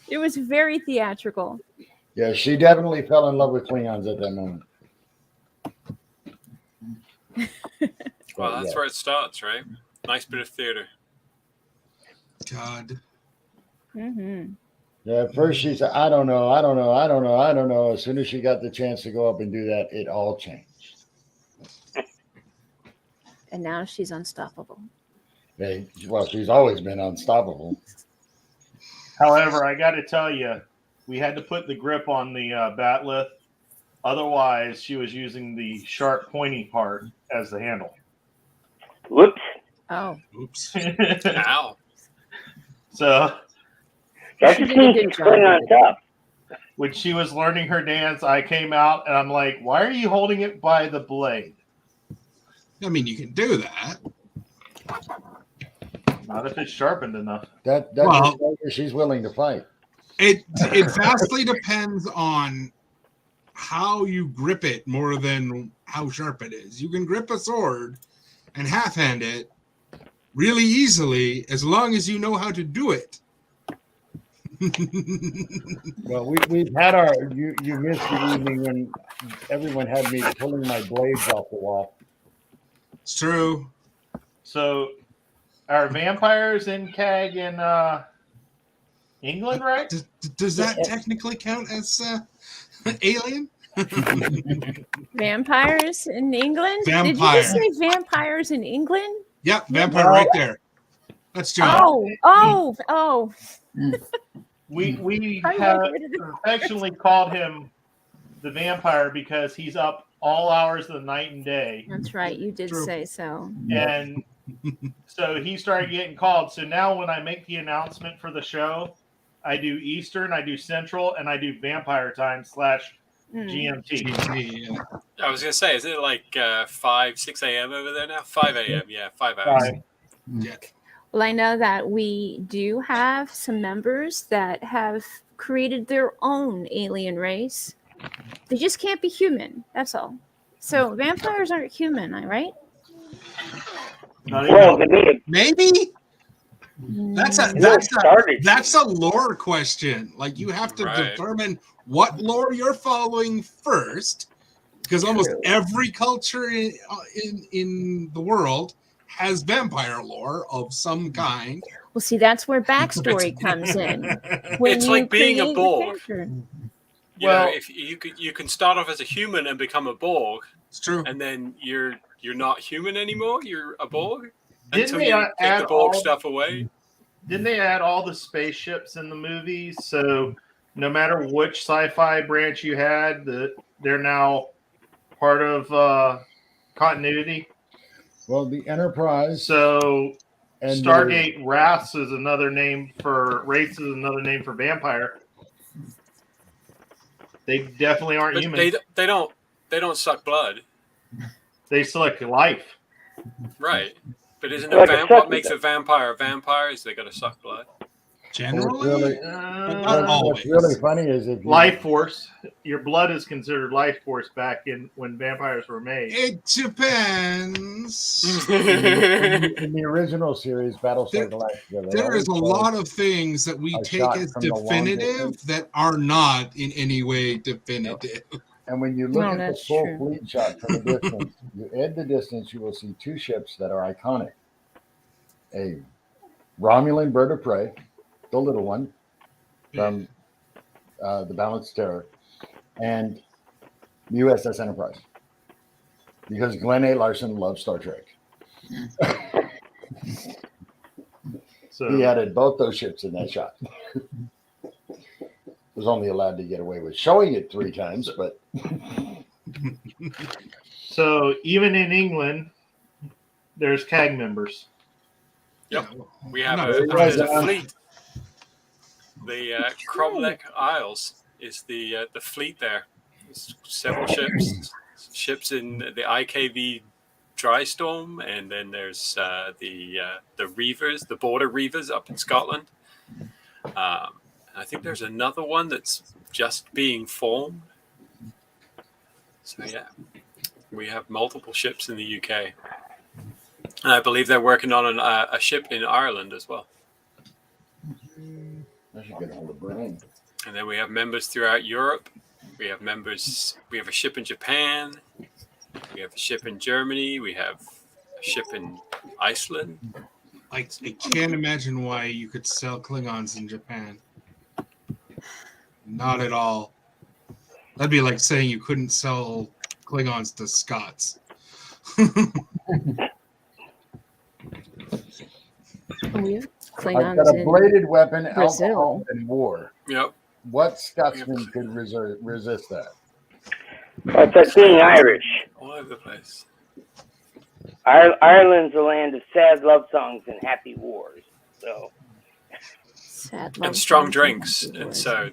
It was very theatrical. Yeah, she definitely fell in love with Klingons at that moment. Well, that's where it starts, right? Nice bit of theater. God. Mm-hmm. Yeah, at first she said, I don't know. As soon as she got the chance to go up and do that, it all changed. And now she's unstoppable. Well, she's always been unstoppable. However, I got to tell you, we had to put the grip on the batleth. Otherwise, she was using the sharp, pointy part as the handle. Whoops. Oh. Oops. Ow. So That's just means she's putting on top. When she was learning her dance, I came out and I'm like, why are you holding it by the blade? I mean, you can do that. Not if it's sharpened enough. That's she's willing to fight. It vastly depends on how you grip it more than how sharp it is. You can grip a sword and half-hand it really easily as long as you know how to do it. Well, we've had our you missed the evening when everyone had me pulling my blades off the wall. It's true. So, are vampires in CAG in England, right? Does that technically count as alien? Vampires in England? Vampire. Did you just say vampires in England? Yep, vampire right there. That's John. Oh. We have affectionately called him the vampire because he's up all hours of the night and day. That's right. You did True. say so. And so he started getting called. So now when I make the announcement for the show, I do Eastern, I do Central, and I do Vampire Time / GMT. Yeah. I was gonna say, is it like 5, 6 a.m. over there now? 5 a.m. Yeah, 5 hours. Yeah. Well, I know that we do have some members that have created their own alien race. They just can't be human. That's all. So vampires aren't human, right? Well, to me, Maybe that's a lore question. Like you have to Right. determine what lore you're following first, because almost every culture in the world has vampire lore of some kind. Well, see, that's where backstory comes in. When It's you like being a create the Borg. character. You know, if you can start off as a human and become a Borg. It's true. And then you're not human anymore. You're a Borg Didn't until they you take add the Borg all- stuff away. Didn't they add all the spaceships in the movies? So no matter which sci-fi branch you had, they're now part of continuity. Well, the Enterprise. So And Stargate race is another name for vampire. They definitely aren't But human. they don't suck blood. They suck life. Right. But isn't Like a what sucky makes a vampire is they got to suck blood. Generally, but not always. What's really funny is if you, Life force. Your blood is considered life force back in when vampires were made. It depends. in the original series, Battlestar Galactica, There is a lot of things that we take shot as from the long definitive distance. that are not in any way definitive. And when you look No, at the that's full true. fleet shot from the distance, you add the distance, you will see two ships that are iconic. A Romulan bird of prey, the little one from the Balanced Terror, and the USS Enterprise. Because Glenn A. Larson loves Star Trek. So He added both those ships in that shot. Was only allowed to get away with showing it 3 times, but So even in England, there's CAG members. Yep. We have No, there's a surprised. fleet. The Cromlech Isles is the fleet there. There's several ships in the IKV Dry Storm, and then there's the Reavers, the Border Reavers up in Scotland. I think there's another one that's just being formed. So yeah, we have multiple ships in the UK. And I believe they're working on a ship in Ireland as well. I should get a hold of Brian. And then we have members throughout Europe. We have a ship in Japan. We have a ship in Germany. We have a ship in Iceland. I can't imagine why you could sell Klingons in Japan. Not at all. That'd be like saying you couldn't sell Klingons to Scots. We have I've Klingons got a in bladed weapon, Brazil. alcohol, and war. Yep. What Scotsman could resist that? Well, it's like being Irish. All over the place. Ireland's a land of sad love songs and happy wars. So sad And love strong songs drinks. happy And wars. so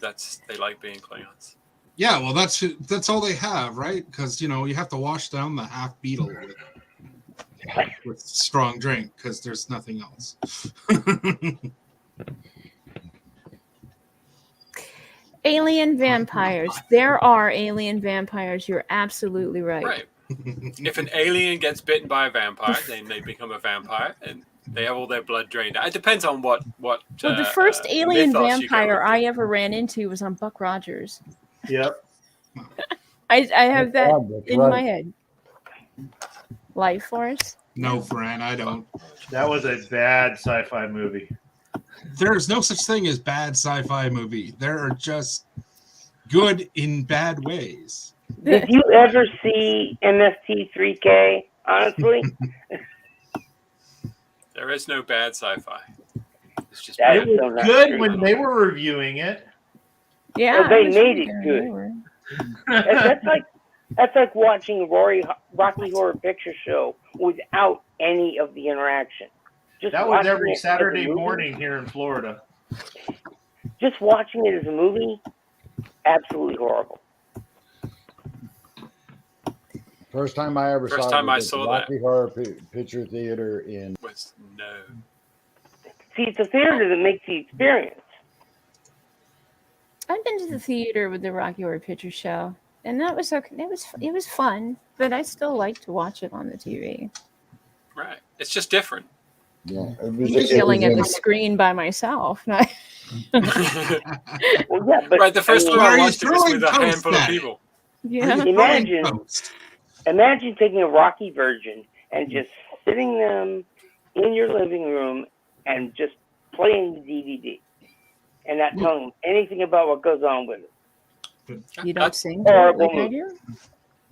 they like being Klingons. Yeah, well, that's all they have, right? Because you have to wash down the half beetle with strong drink because there's nothing else. Alien vampires. There are alien vampires. You're absolutely right. Right. If an alien gets bitten by a vampire, then they become a vampire, and they have all their blood drained. It depends on what. Well, the first alien mythos you go vampire with. I ever ran into was on Buck Rogers. Yep. I have that That's in right. my head. Life Force. No, Fran, I don't. That was a bad sci-fi movie. There's no such thing as bad sci-fi movie. There are just good in bad ways. did you ever see MST3K? Honestly, There is no bad sci-fi. It's just That It is bad. so not good true. when they were reviewing it. Yeah, Well, they I was made it there. good. They were. That's like watching Rocky Horror Picture Show without any of the interaction. Just That was watching every it as a Saturday movie- morning here in Florida. Just watching it as a movie, absolutely horrible. First time I ever First saw time it I was at the saw that Rocky Horror Picture Theater in. was no. See, it's a theater that makes the experience. I've been to the theater with the Rocky Horror Picture Show, and that was okay. It was fun, but I still like to watch it on the TV. Right. It's just different. Yeah, I'm just yelling at the screen by myself. Well, yeah, but Right, the first time Why are I you watched it was throwing with a toast handful of at it? people. Yeah. Imagine taking a Rocky version and just sitting them in your living room and just playing the DVD and not telling them anything about what goes on with it. You don't sing Horrible like I movie. do?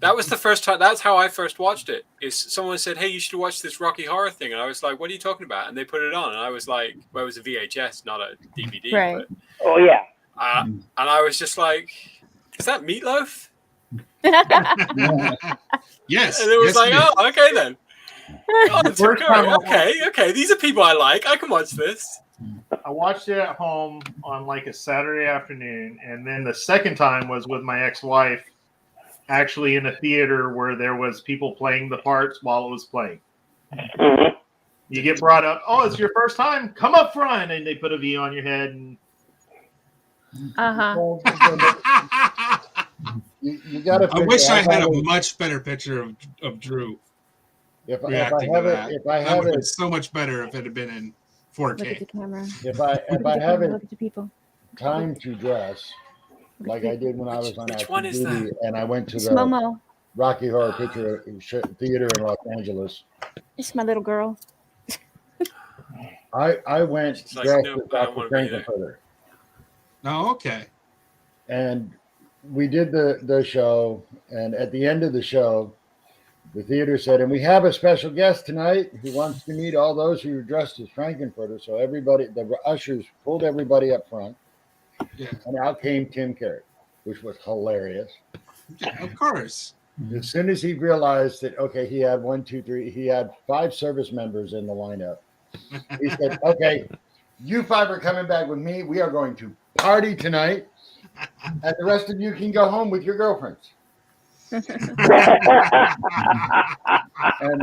That was the first time. That's how I first watched it. Is someone said, "Hey, you should watch this Rocky Horror thing," and I was like, "What are you talking about?" And they put it on, and I was like, "Well, it was a VHS, not a DVD." Right. But, Oh yeah. and I was just like, "Is that Meatloaf?" Yes. And it was yes, like, it is. "Oh, okay then." Oh, it's First time I okay. These are people I like. I can watch this. I watched it at home on like a Saturday afternoon, and then the second time was with my ex-wife, actually in a theater where there was people playing the parts while it was playing. You get brought up, oh, it's your first time? Come up front, and they put a V on your head. And You got to. I wish I had a much better picture of Drew. If I reacting have to it, that. if I That have would have been it, so much better if it had been in 4K. Look at the camera. if I Look at the have camera. it Look at the people. time to dress like I did when I was on Which active one is duty, and I went to It's the Momo. Rocky Horror Picture Theater in Los Angeles. It's my little girl. I went She's like, dressed "Nope, as I Dr. don't wanna be there." Frankenfurter, Oh, okay. and we did the show. And at the end of the show, the theater said, "And we have a special guest tonight who wants to meet all those who are dressed as Frankenfurter." So everybody, the ushers pulled everybody up front, Yeah. and out came Tim Carey, which was hilarious. Yeah, of course. As soon as he realized that, okay, he had 1, 2, 3, he had 5 service members in the lineup. He said, "Okay, you 5 are coming back with me. We are going to party tonight, and the rest of you can go home with your girlfriends." And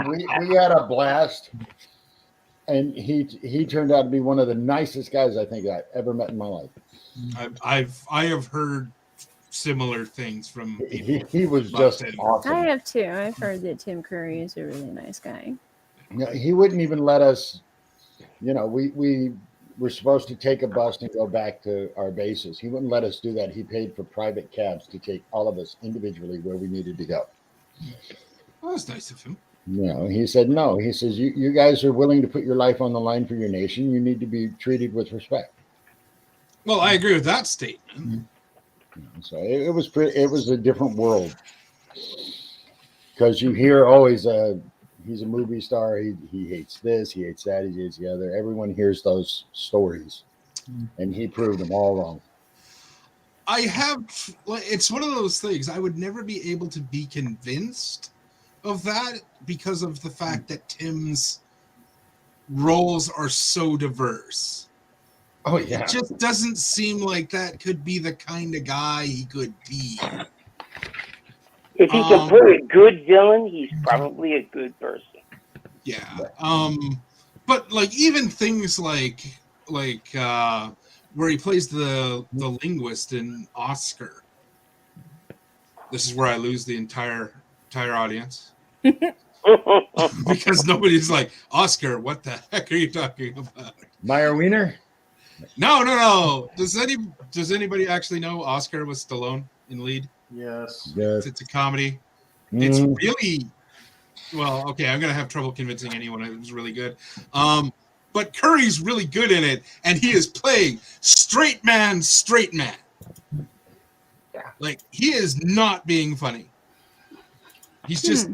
we had a blast. And he turned out to be one of the nicest guys I think I've ever met in my life. I have heard similar things from people. He was about just Tim. awesome. I have too. I've heard that Tim Curry is a really nice guy. You know, he wouldn't even let us, we were supposed to take a bus and go back to our bases. He wouldn't let us do that. He paid for private cabs to take all of us individually where we needed to go. That was nice of him. He said, no. He says, you guys are willing to put your life on the line for your nation. You need to be treated with respect. Well, I agree with that statement. So it was a different world. Because you hear always, he's a movie star. He hates this, he hates that, he hates the other. Everyone hears those stories. And he proved them all wrong. It's one of those things. I would never be able to be convinced of that because of the fact that Tim's roles are so diverse. Oh, yeah. It just doesn't seem like that could be the kind of guy he could be. If he can play a good villain, he's probably a good person. Yeah. But like even things like where he plays the linguist in Oscar. This is where I lose the entire audience. Because nobody's like, Oscar, what the heck are you talking about? Meyer Wiener? No. Does anybody actually know Oscar was Stallone in lead? Yes. It's a comedy. It's really well, okay, I'm gonna have trouble convincing anyone it was really good. But Curry's really good in it, and he is playing straight man. Yeah. Like he is not being funny. He's just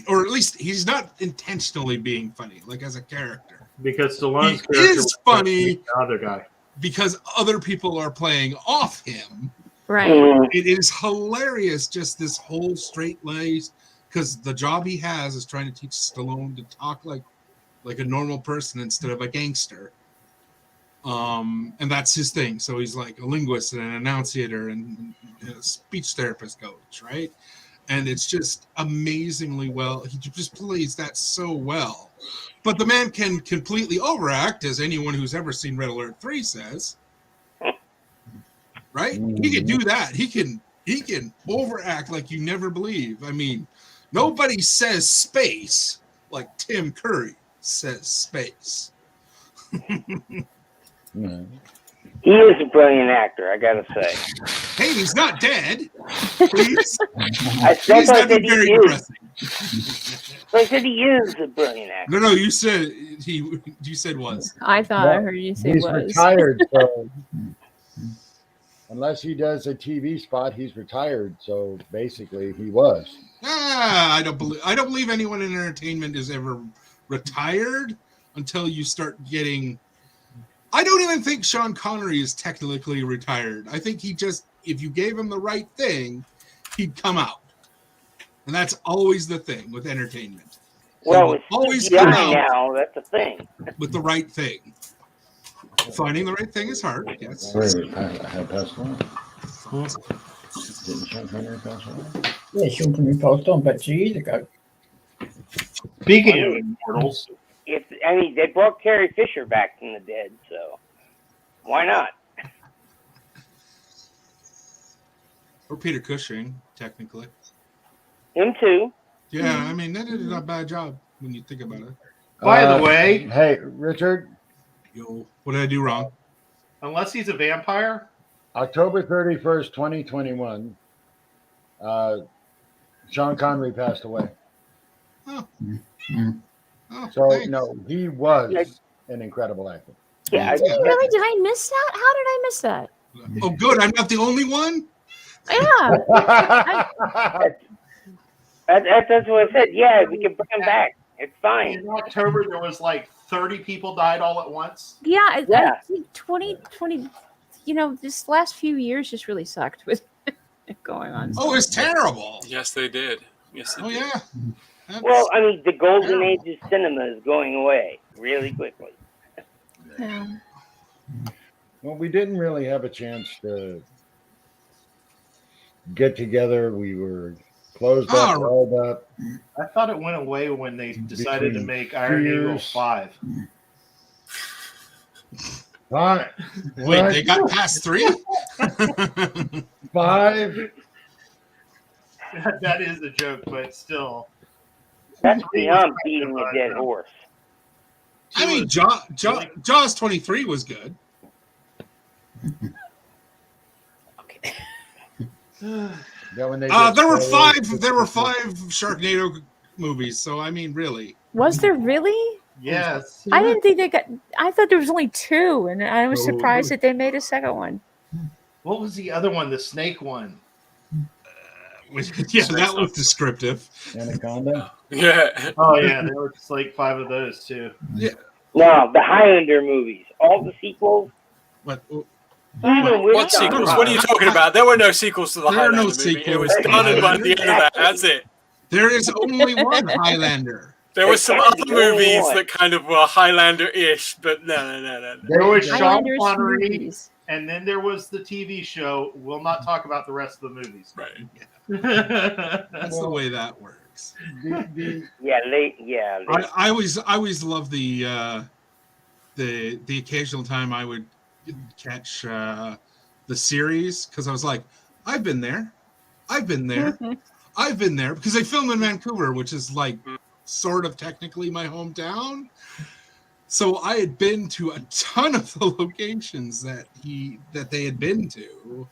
or at least he's not intentionally being funny, like as a character. Because Stallone's He character is was funny. the other guy. Because other people are playing off him, Right. It is hilarious, just this whole straight-laced, because the job he has is trying to teach Stallone to talk like a normal person instead of a gangster. And that's his thing. So he's like a linguist and an enunciator and a speech therapist coach, right? And it's just amazingly well. He just plays that so well. But the man can completely overact, as anyone who's ever seen Red Alert 3 says. Right? He can do that. He can overact like you never believe. I mean, nobody says space like Tim Curry says space. He is a brilliant actor, I gotta say. Hey, he's not dead. Please. That's what I said very he depressing. is. So I said he is a brilliant actor. No, you said he. You said was. I thought I heard you say he's was. retired, so unless he does a TV spot, he's retired. So basically, he was. I don't believe anyone in entertainment is ever retired until you start getting. I don't even think Sean Connery is technically retired. I think he just, if you gave him the right thing, he'd come out. And that's always the thing with entertainment. Well, it's always CGI come out now, that's the thing. with the right thing. Finding the right thing is hard, yes. Wait, I passed on. Didn't Sean Connery pass on? Yeah, Sean Connery passed on about 2 years ago. Speaking of immortals, they brought Carrie Fisher back from the dead, so why not? Or Peter Cushing, technically. Him too. Yeah, I mean, they did a bad job when you think about it. by the way, Hey, Richard, Yo, what did I do wrong? unless he's a vampire, October 31st, 2021, Sean Connery passed away. Oh, So, thanks. no, he was an incredible actor. Yeah, Really? Did I miss that? How did I miss that? Oh, good. I'm not the only one. Yeah. That's what I said. Yeah, we can bring him back. It's fine. in October there was like 30 people died all at once. Yeah, I Yeah. think 2020, this last few years just really sucked with going on. Oh, it's terrible. Yes, they did. Yes, they Oh, did. yeah. That's- Well, I mean, the golden age of cinema is going away really quickly. Yeah. Well, we didn't really have a chance to get together. We were closed up, Oh. rolled up. I thought it went away when they decided to Between make Iron Eagle years. 5. Five. Wait, they got past 3? Five. That is a joke, but still. That's beyond beating a dead horse. I mean, Jaws 23 was good. Yeah, when they There were five Sharknado movies, so I mean, really. Was there really? Yes. I didn't think I thought there was only 2, and I was Oh. surprised that they made a second one. What was the other one? The snake one. Yeah, that was descriptive. Anaconda. Yeah. Oh yeah, there were just like 5 of those too. No, the Highlander movies, all the sequels. What? Even with What John sequels? Connor. What are you talking about? There were no sequels to the There are no Highlander movie. It sequels was to done and by Highlander. the end of that. That's it. There is only one Highlander. There were some Exactly. other movies What? that kind of were Highlander-ish, but no. There was Sean Highlanders Connery, movies. and then there was the TV show. We'll not talk about the rest of the movies. Right. That's the way that works. I always love the occasional time I would catch the series, because I was like, I've been there, because they film in Vancouver, which is like sort of technically my hometown. So I had been to a ton of the locations that they had been to.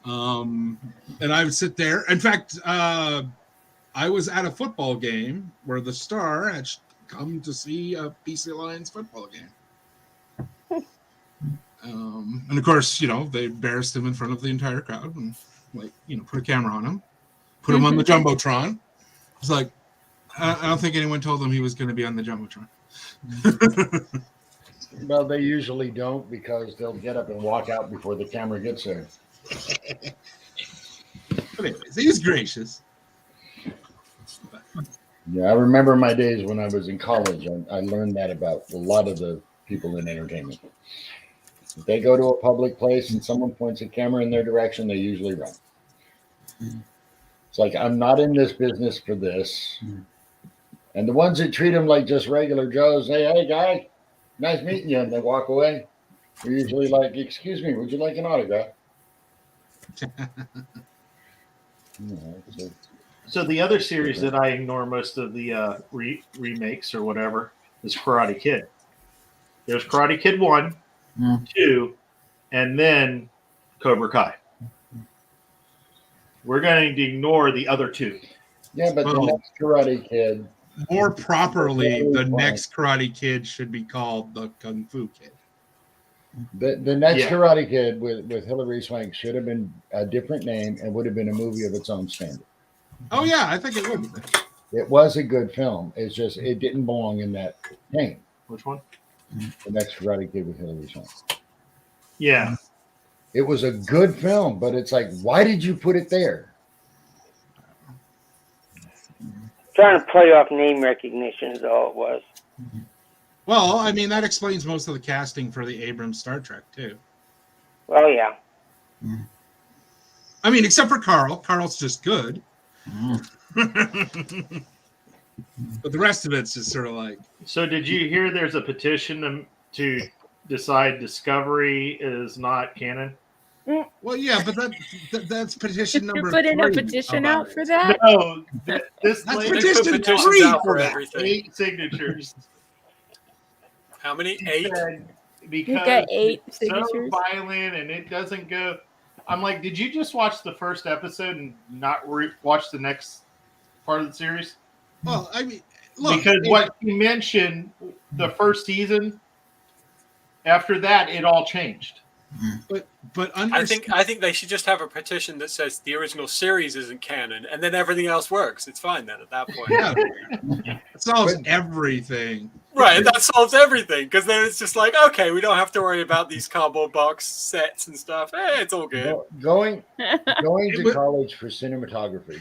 And I would sit there. In fact, I was at a football game where the Star had come to see a BC Lions football game. And of course, they embarrassed him in front of the entire crowd and put a camera on him, put him on the Jumbotron. It's like, I don't think anyone told him he was going to be on the Jumbotron. Well, they usually don't, because they'll get up and walk out before the camera gets there. But anyways, he was gracious. Yeah, I remember my days when I was in college. I learned that about a lot of the people in entertainment. If they go to a public place and someone points a camera in their direction, they usually run. It's like, I'm not in this business for this. And the ones that treat them like just regular Joes, hey, guy, nice meeting you, and they walk away, they're usually like, excuse me, would you like an autograph? So the other series that I ignore most of the remakes or whatever is Karate Kid. There's Karate Kid 1, 2, and then Cobra Kai. We're going to ignore the other two. Yeah, but the next Karate Kid. More properly, the next Karate Kid should be called the Kung Fu Kid. The next Karate Kid with Hilary Swank should have been a different name and would have been a movie of its own standard. Oh yeah, I think it would be. It was a good film. It's just it didn't belong in that name. Which one? The next Karate Kid with Hilary Swank. Yeah. It was a good film, but it's like, why did you put it there? Trying to play off name recognition is all it was. Well, I mean, that explains most of the casting for the Abrams Star Trek, too. Oh, yeah. I mean, except for Carl. Carl's just good. But the rest of it's just sort of like... So did you hear there's a petition to decide Discovery is not canon? Well, yeah, but that's petition number 3. You're putting a petition out for that? No, this that's lady petition put 3 out for for that. everything. 8 signatures. How many? 8? Because You got 8 it's so signatures. violent and it doesn't go. I'm like, did you just watch the first episode and not watch the next part of the series? Well, I mean, look, because what you mentioned, the first season, after that, it all changed. But I think they should just have a petition that says the original series isn't canon, and then everything else works. It's fine then at that point. Yeah. It solves everything. Right, that solves everything, because then it's just like, okay, we don't have to worry about these cardboard box sets and stuff. Hey, it's all good. Going to college for cinematography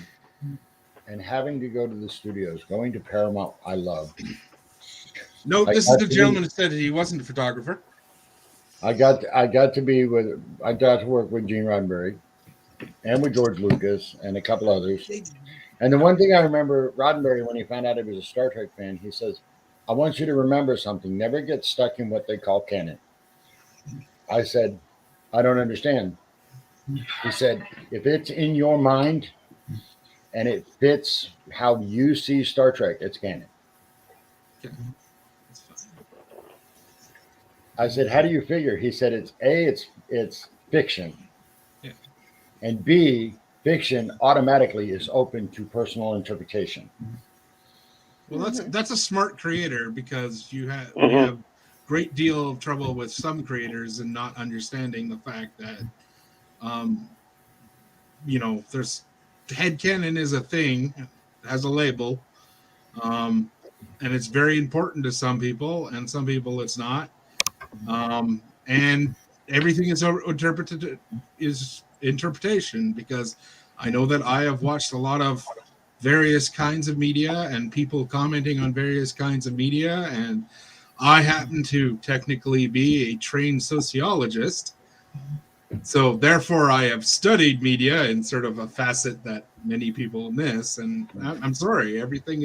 and having to go to the studios, going to Paramount, I love. No, this is the gentleman who said he wasn't a photographer. I got to work with Gene Roddenberry and with George Lucas and a couple others. And the one thing I remember, Roddenberry, when he found out he was a Star Trek fan, he says, I want you to remember something. Never get stuck in what they call canon. I said, I don't understand. He said, if it's in your mind and it fits how you see Star Trek, it's canon. I said, how do you figure? He said, it's fiction. Yeah. And B, fiction automatically is open to personal interpretation. Well, that's a smart creator, because we have a great deal of trouble with some creators and not understanding the fact that, there's headcanon is a thing, has a label, and it's very important to some people, and some people it's not. And everything is interpretation, because I know that I have watched a lot of various kinds of media and people commenting on various kinds of media, and I happen to technically be a trained sociologist, so therefore I have studied media in sort of a facet that many people miss. And I'm sorry, everything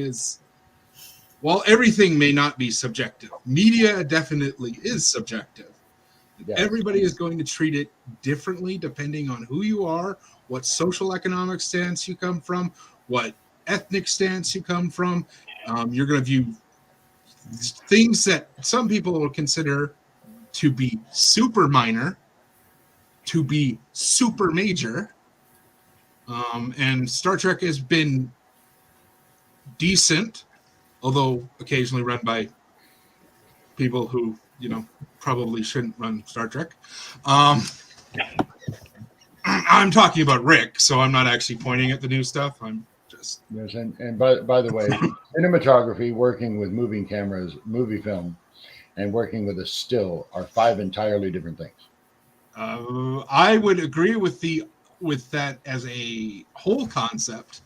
may not be subjective. Media definitely is subjective. Yeah. Everybody is going to treat it differently depending on who you are, what social economic stance you come from, what ethnic stance you come from. You're going to view things that some people will consider to be super minor to be super major. And Star Trek has been decent, although occasionally run by people who, probably shouldn't run Star Trek. I'm talking about Rick, so I'm not actually pointing at the new stuff. I'm just... Yes, and by the way, cinematography, working with moving cameras, movie film, and working with a still are 5 entirely different things. I would agree with that as a whole concept,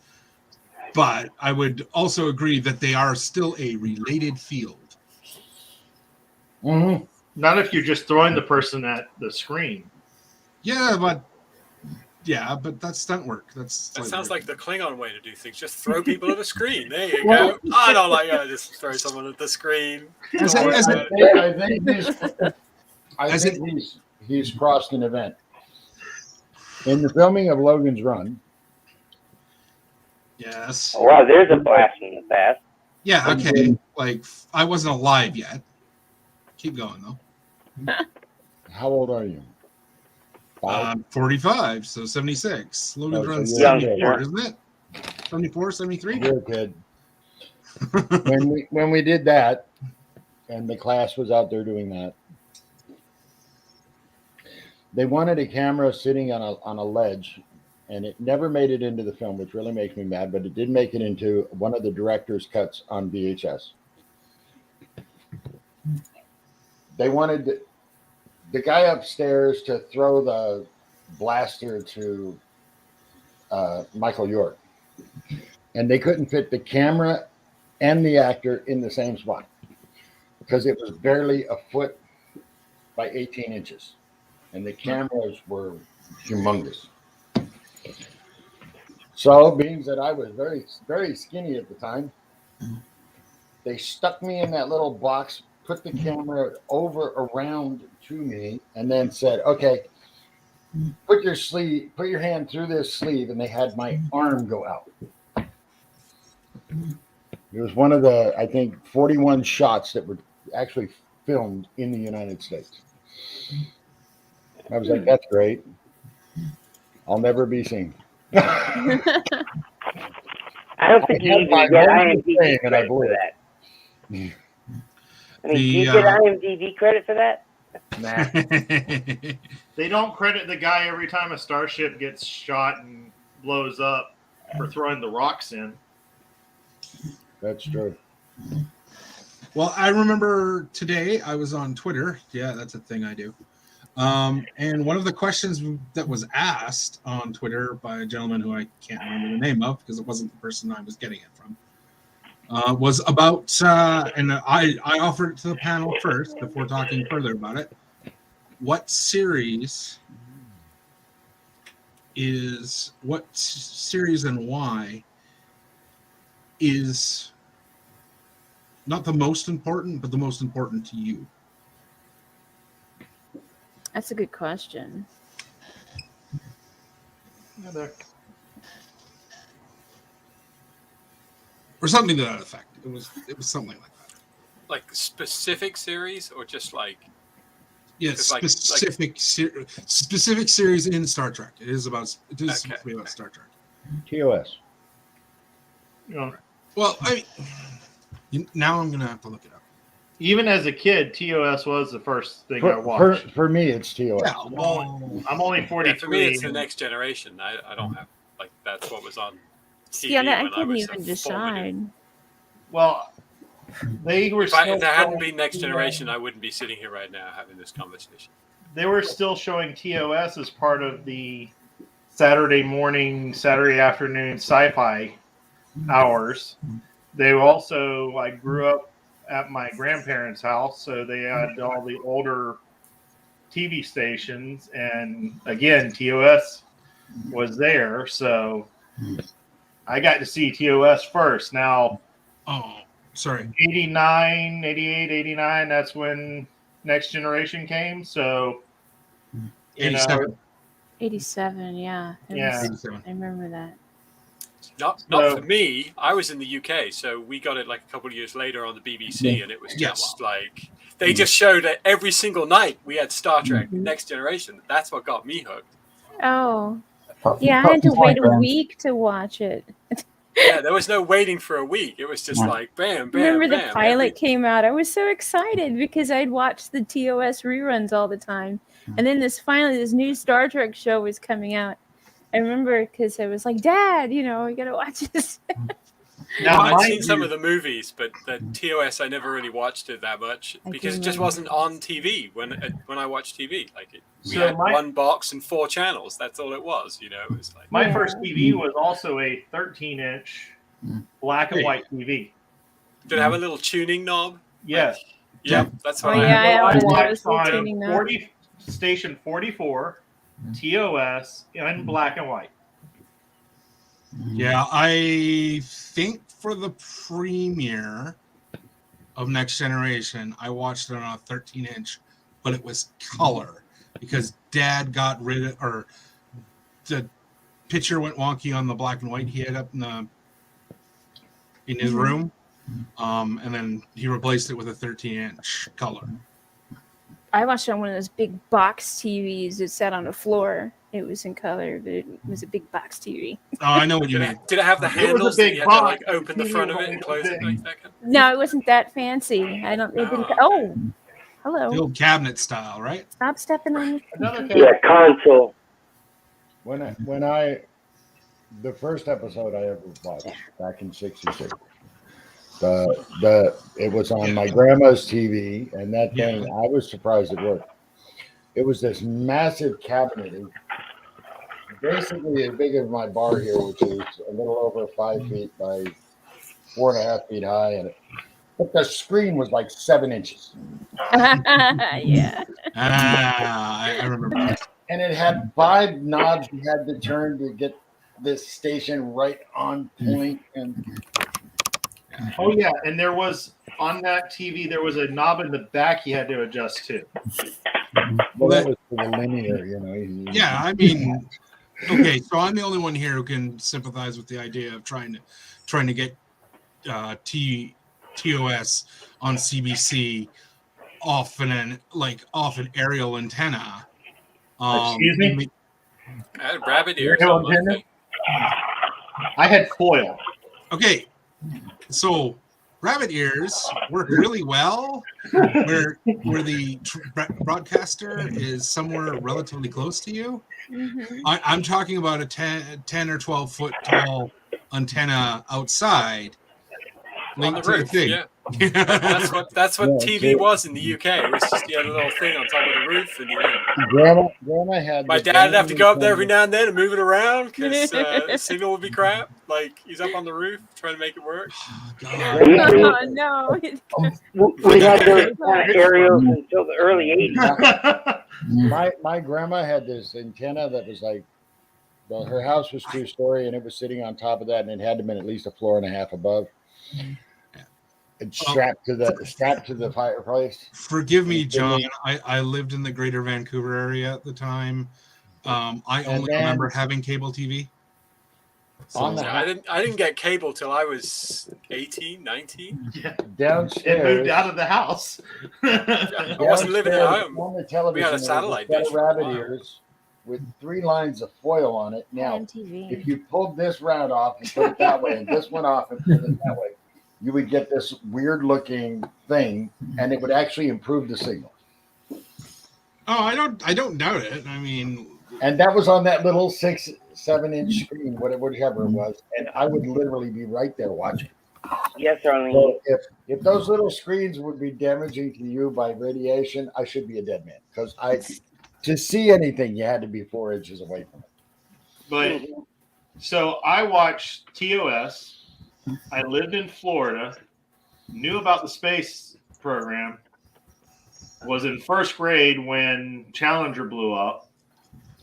but I would also agree that they are still a related field. Mm-hmm. Not if you're just throwing the person at the screen. Yeah, but that's stunt work. That slightly sounds like different. the Klingon way to do things. Just throw people at a screen. There you Well- go. I don't like it. Just throw someone at the screen. As Don't it- worry as about it. I think he's crossed an event. In the filming of Logan's Run. Yes. Oh, wow, there's a blast from the past. Yeah, okay. Like, I wasn't alive yet. Keep going, though. How old are you? 45, so 76. Logan's so Run's you're 74, a isn't it? 74, 73? You're a kid. when we did that, and the class was out there doing that, they wanted a camera sitting on a ledge, and it never made it into the film, which really makes me mad, but it did make it into one of the director's cuts on VHS. They wanted the guy upstairs to throw the blaster to Michael York, and they couldn't fit the camera and the actor in the same spot because it was barely a foot by 18 inches, and the cameras were humongous. So, being that I was very, very skinny at the time, they stuck me in that little box, put the camera around to me, and then said, "Okay, put your hand through this sleeve," and they had my arm go out. It was one of the, I think, 41 shots that were actually filmed in the United States. I was like, "That's great. I'll never be seen." I don't think you had even my get moment of IMDb fame, and I credit blew for it. that. I mean, do you get IMDb credit for that? Nah. They don't credit the guy every time a starship gets shot and blows up for throwing the rocks in. That's true. Well, I remember today I was on Twitter. Yeah, that's a thing I do. And one of the questions that was asked on Twitter by a gentleman who I can't remember the name of because it wasn't the person I was getting it from, was about, and I offered it to the panel first before talking further about it. What series and why is not the most important, but the most important to you? That's a good question. Or something to that effect. It was something like that. Like specific series or just like Yes, like, specific series in Star Trek. It is about specifically about Star Trek. TOS. Well, now I'm gonna have to look it up. Even as a kid, TOS was the first thing I For, watched. for me, it's TOS. Yeah, I'm only 43. Yeah, for me, it's the Next Generation. I don't have like that's what was on TV. Yeah, I when couldn't was even a decide. Well, they were If there hadn't been Next Generation, I wouldn't be sitting here right now having this conversation. They were still showing TOS as part of the Saturday morning, Saturday afternoon sci-fi hours. They also, I grew up at my grandparents' house, so they had all the older TV stations, and again, TOS was there, so I got to see TOS first. Now, sorry, 89, 88, 89, that's when Next Generation came, so, you know. 87, yeah. Yeah. 87. I remember that. Not for me. I was in the UK, so we got it like a couple of years later on the BBC, and it was just like they just showed it every single night. We had Star Trek Next Generation. That's what got me hooked. Oh, yeah. I had to wait a week to watch it. Yeah, there was no waiting for a week. It was just like bam, bam. Remember bam, the pilot came out? I was so excited because I'd watched the TOS reruns all the time, and then this new Star Trek show was coming out. I remember because I was like, "Dad, you gotta watch this." Now, I'd mind seen some you- of the movies, but the TOS I never really watched it that much because it just wasn't on TV when I watched TV. Like we So had my- one box and 4 channels. That's all it was. You know, it was like My first TV was also a 13-inch black and white TV. Did it have a little tuning knob? Yes. Yep, that's what Oh, I yeah, had. I always watched noticed the on tuning knob. 40 station 44 TOS in black and white. Yeah, I think for the premiere of Next Generation, I watched it on a 13-inch, but it was color because Dad got rid of, or the picture went wonky on the black and white he had up in his room, and then he replaced it with a 13-inch color. I watched it on one of those big box TVs that sat on the floor. It was in color, but it was a big box TV. Oh, I know what you mean. Did it have the It was a handles that big you had to like box. open the front of it and close it like that? No, it wasn't that fancy. I don't. It didn't. Oh, The hello. old cabinet style, right? Stop stepping on me. Yeah, console. When the first episode I ever watched back in '66, it was on my grandma's TV, and that thing I was surprised it worked. It was this massive cabinet, basically as big as my bar here, which is a little over 5 feet by 4.5 feet high, but the screen was like 7 inches. Yeah. I remember that. And it had 5 knobs you had to turn to get this station right on point. And Oh yeah, and there was on that TV there was a knob in the back you had to adjust to. well, that was for the linear, you know. Yeah, I mean, okay, so I'm the only one here who can sympathize with the idea of trying to get TOS on CBC off an aerial antenna. Excuse me? I had rabbit ears. Aerial antenna? I had foil. Okay, so rabbit ears work really well where the broadcaster is somewhere relatively close to you. I'm talking about a 10 or 12 foot tall antenna outside On the linked to the roof, thing. yeah. That's what TV was in the UK. It was just you had a little thing on top of the roof, and Grandma had. my dad would have to go up there every now and then and move it around because the signal would be crap. Like he's up on the roof trying to make it work. Oh, no. We had those kind of aerials until the early 80s. My grandma had this antenna that was like, well, her house was 2-story and it was sitting on top of that, and it had to have been at least a floor and a half above. And strapped to the fireplace. Forgive me, John. I lived in the greater Vancouver area at the time. I only remember having cable TV. So, I didn't get cable till I was 18, 19. Yeah. Downstairs. It moved out of the house. I wasn't living at home. On the television, We had a satellite there was dish. a set of rabbit ears with 3 lines of foil on it. Now, if you pulled this round off and put it that way, and this one off and put it that way, you would get this weird looking thing, and it would actually improve the signal. Oh, I don't doubt it. I mean, and that was on that little 6-7 inch screen, whatever it was, and I would literally be right there watching. Yes, Arlene. So if those little screens would be damaging to you by radiation, I should be a dead man, because to see anything, you had to be 4 inches away from it. But so I watched TOS. I lived in Florida, knew about the space program, was in first grade when Challenger blew up.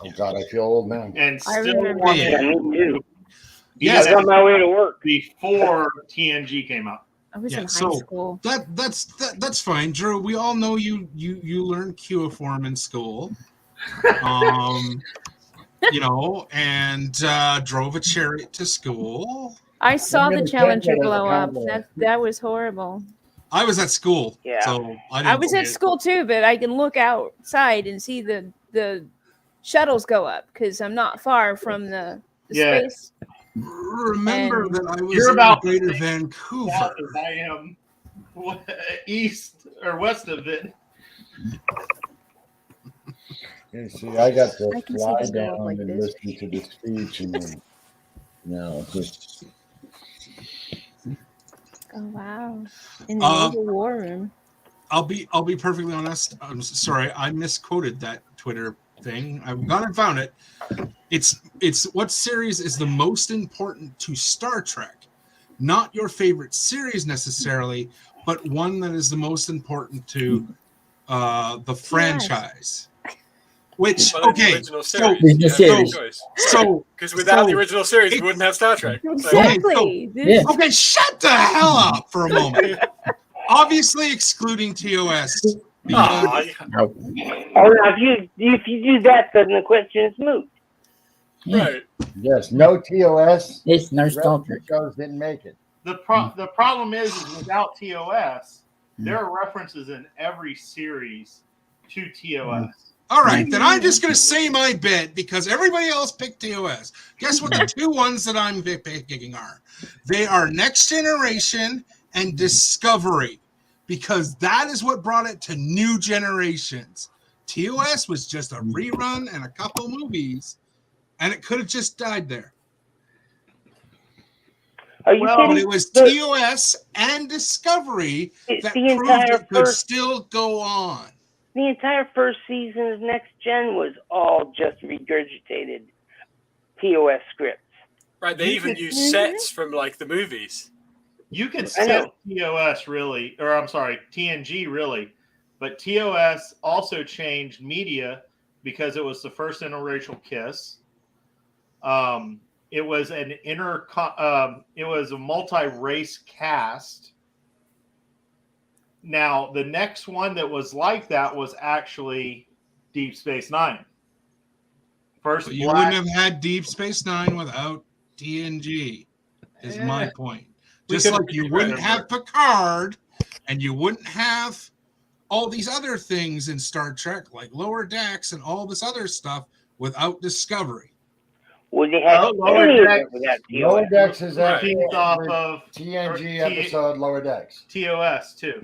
Oh God, I feel old now. And I still remember wanted that. Yeah, me too. Yeah, I was on my way to work before TNG came out. I was in high so school. that's fine, Drew. We all know you learned cuneiform in school, you know, and drove a chariot to school. I saw the gonna Challenger take that as a blow up. compliment. That was horrible. I was at school, Yeah. so I was at school too, but I can look outside and see the shuttles go up because I'm not far from the Yeah. space. Remember And that I was You're in about Greater south Vancouver. as I am east or west of it. You see, I got to I can see fly this go up down like and this. listen to the speech, and then, just Oh wow! In the naval war room. I'll be perfectly honest. I'm sorry, I misquoted that Twitter thing. I've gone and found it. It's what series is the most important to Star Trek, not your favorite series necessarily, but one that is the most important to the franchise. Which Well, okay, original so series. You have no choice. Because without the original series, we wouldn't have Star Trek. Exactly. Okay, shut the hell up for a moment. Obviously, excluding TOS. Because Oh, now if you do that, then the question is moot. Right. Yes, no TOS. It's no Rest Star of the Trek. shows didn't make it. The problem is without TOS, there are references in every series to TOS. all right, then I'm just going to say my bit because everybody else picked TOS. Guess what the two ones that I'm picking are? They are Next Generation and Discovery because that is what brought it to new generations. TOS was just a rerun and a couple movies, and it could have just died there. Are you kidding? But it was TOS and Discovery that proved it could still go on. The entire first season of Next Gen was all just regurgitated TOS scripts. Right, they even use sets from like the movies. You could skip TOS really, or I'm sorry, TNG really, but TOS also changed media because it was the first interracial kiss. It was it was a multi-race cast. Now, the next one that was like that was actually Deep Space Nine. First, you wouldn't have had Deep Space Nine without TNG, is my point. Just like you wouldn't have Picard, and you wouldn't have all these other things in Star Trek, like Lower Decks and all this other stuff, without Discovery. Well, they had Lower Decks is actually off the of TNG episode Lower Decks. TOS too.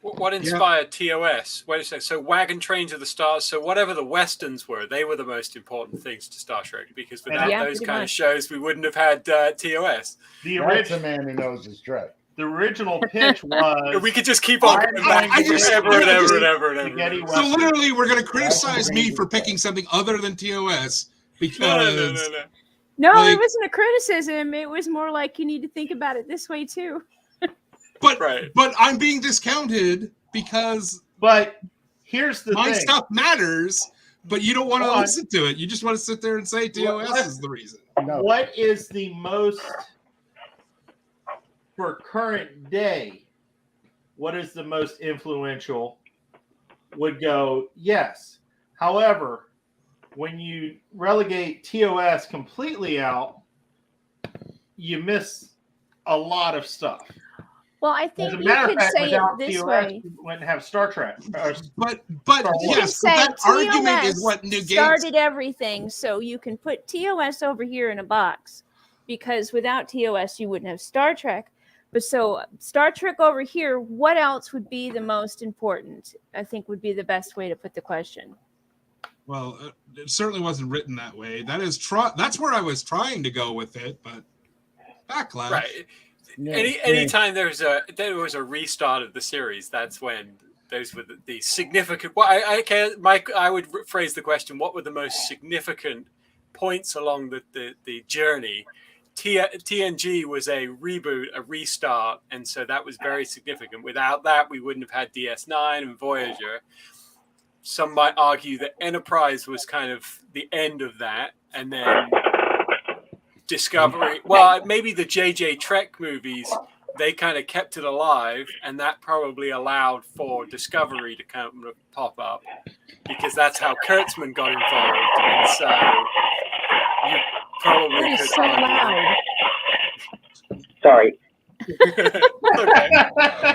What inspired TOS? Wait a second. So Wagon Train to the Stars. So whatever the westerns were, they were the most important things to Star Trek because without those kind of shows, we wouldn't have had TOS. That's a man who knows his Trek. The original pitch was we could just keep on going back forever and ever. So literally, we're going to criticize me for picking something other than TOS because No, it wasn't a criticism. It was more like you need to think about it this way too. But I'm being discounted because. But here's the my thing. stuff matters, but you don't want to listen to it. You just want to sit there and say TOS is the reason. What is the most for current day? What is the most influential? Would go yes. However, when you relegate TOS completely out, you miss a lot of stuff. Well, I think As a you matter could of fact, say it without this TOS, way. we wouldn't have Star Trek. But yes, that argument is what negates. Started everything, so you can put TOS over here in a box, because without TOS you wouldn't have Star Trek. But so Star Trek over here, what else would be the most important? I think would be the best way to put the question. Well, it certainly wasn't written that way. That's where I was trying to go with it, but backlash. Right. Anytime there was a restart of the series, that's when those were the significant. Well, Mike, I would phrase the question: what were the most significant points along the journey? TNG was a reboot, a restart, and so that was very significant. Without that, we wouldn't have had DS9 and Voyager. Some might argue that Enterprise was kind of the end of that, and then Discovery. Well, maybe the JJ Trek movies, they kind of kept it alive, and that probably allowed for Discovery to kind of pop up, because that's how Kurtzman got involved, and so you probably could so loud. Sorry. Okay.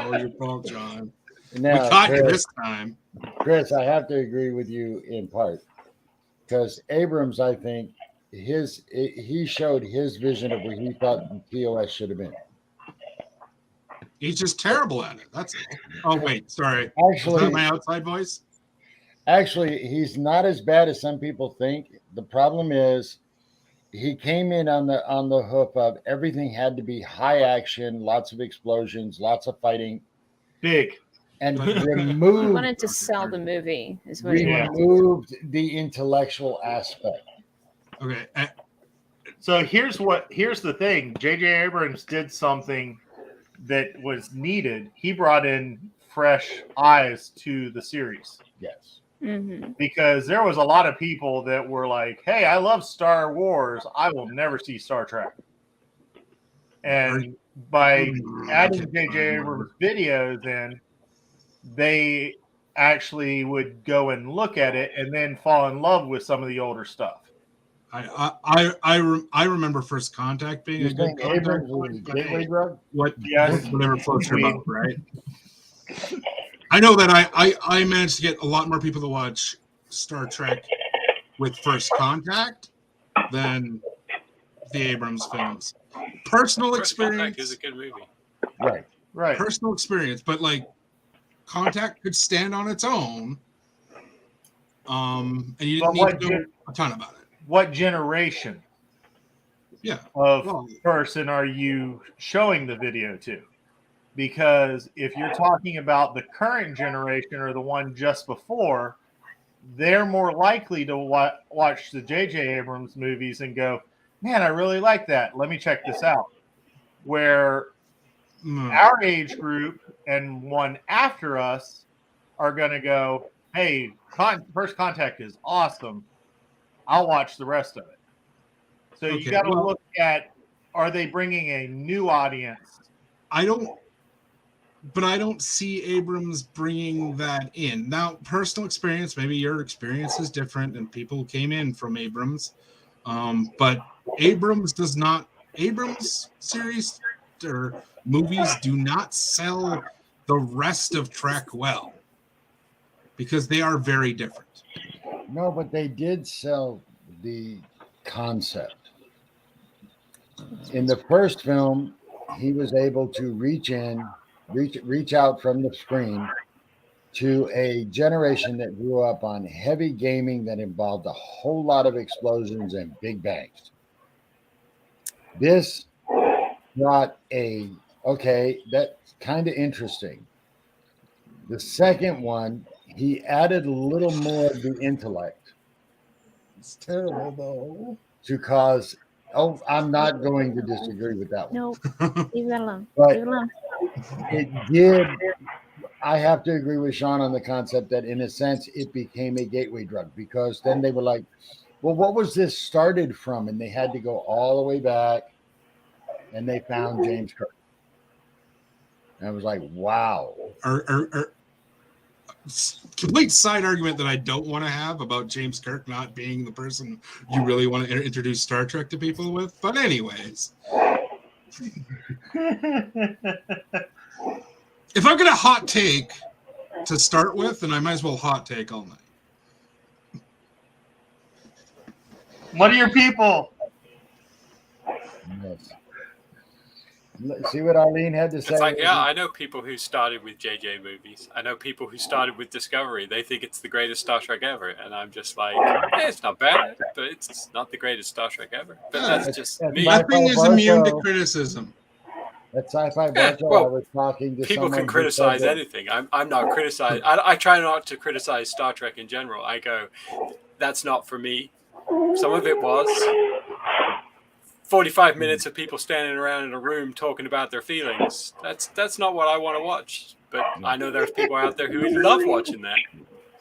Oh, your fault, John. Now, we caught Chris, you this time. Chris, I have to agree with you in part, because Abrams, I think, he showed his vision of where he thought TOS should have been. He's just terrible at it. That's it. Oh wait, sorry. Actually, is that my outside voice? Actually, he's not as bad as some people think. The problem is he came in on the hoof of everything had to be high action, lots of explosions, lots of fighting, big, and He removed wanted to sell the movie, is what he wanted. removed the intellectual aspect. Okay. So here's the thing. J.J. Abrams did something that was needed. He brought in fresh eyes to the series. Yes. Mm-hmm. Because there was a lot of people that were like, hey, I love Star Wars. I will never see Star Trek. And by adding J.J. Abrams' videos in, they actually would go and look at it and then fall in love with some of the older stuff. I remember First Contact being a good contact Abrams was point, a gateway drug? Yes. Whatever floats your boat, right? I know that I managed to get a lot more people to watch Star Trek with First Contact than the Abrams films. Personal First experience Contact is a good movie. Right. Personal experience, but like Contact could stand on its own. And you didn't need to know a ton about it. What generation of person are you showing the video to? Because if you're talking about the current generation or the one just before, they're more likely to watch the J.J. Abrams movies and go, man, I really like that. Let me check this out. Where our age group and one after us are going to go, hey, First Contact is awesome. I'll watch the rest of it. So you got to look at, are they bringing a new audience? I don't see Abrams bringing that in. Now, personal experience, maybe your experience is different and people came in from Abrams. But Abrams series or movies do not sell the rest of Trek well because they are very different. No, but they did sell the concept. In the first film, he was able to reach out from the screen to a generation that grew up on heavy gaming that involved a whole lot of explosions and big bangs. This brought that's kind of interesting. The second one, he added a little more of the intellect. It's terrible, though. To cause, I'm not going to disagree with that one. No, leave that alone. But leave it alone. It did. I have to agree with Sean on the concept that, in a sense, it became a gateway drug because then they were like, well, what was this started from? And they had to go all the way back and they found James Kirk. And I was like, wow. Complete side argument that I don't want to have about James Kirk not being the person you really want to introduce Star Trek to people with. But anyways, if I'm going to hot take to start with, then I might as well hot take all night. What are your people? Yes. See what Arlene had to say? It's like, yeah, I know people who started with JJ movies. I know people who started with Discovery. They think it's the greatest Star Trek ever. And I'm just like, it's not bad, but it's not the greatest Star Trek ever. But that's just me. Nothing is immune to criticism. At Sci-Fi Yeah, Barco, well, I was talking to people someone can who criticize said that- anything. I'm not criticizing. I try not to criticize Star Trek in general. I go, that's not for me. Some of it was. 45 minutes of people standing around in a room talking about their feelings. That's not what I want to watch. But I know there's people out there who love watching that.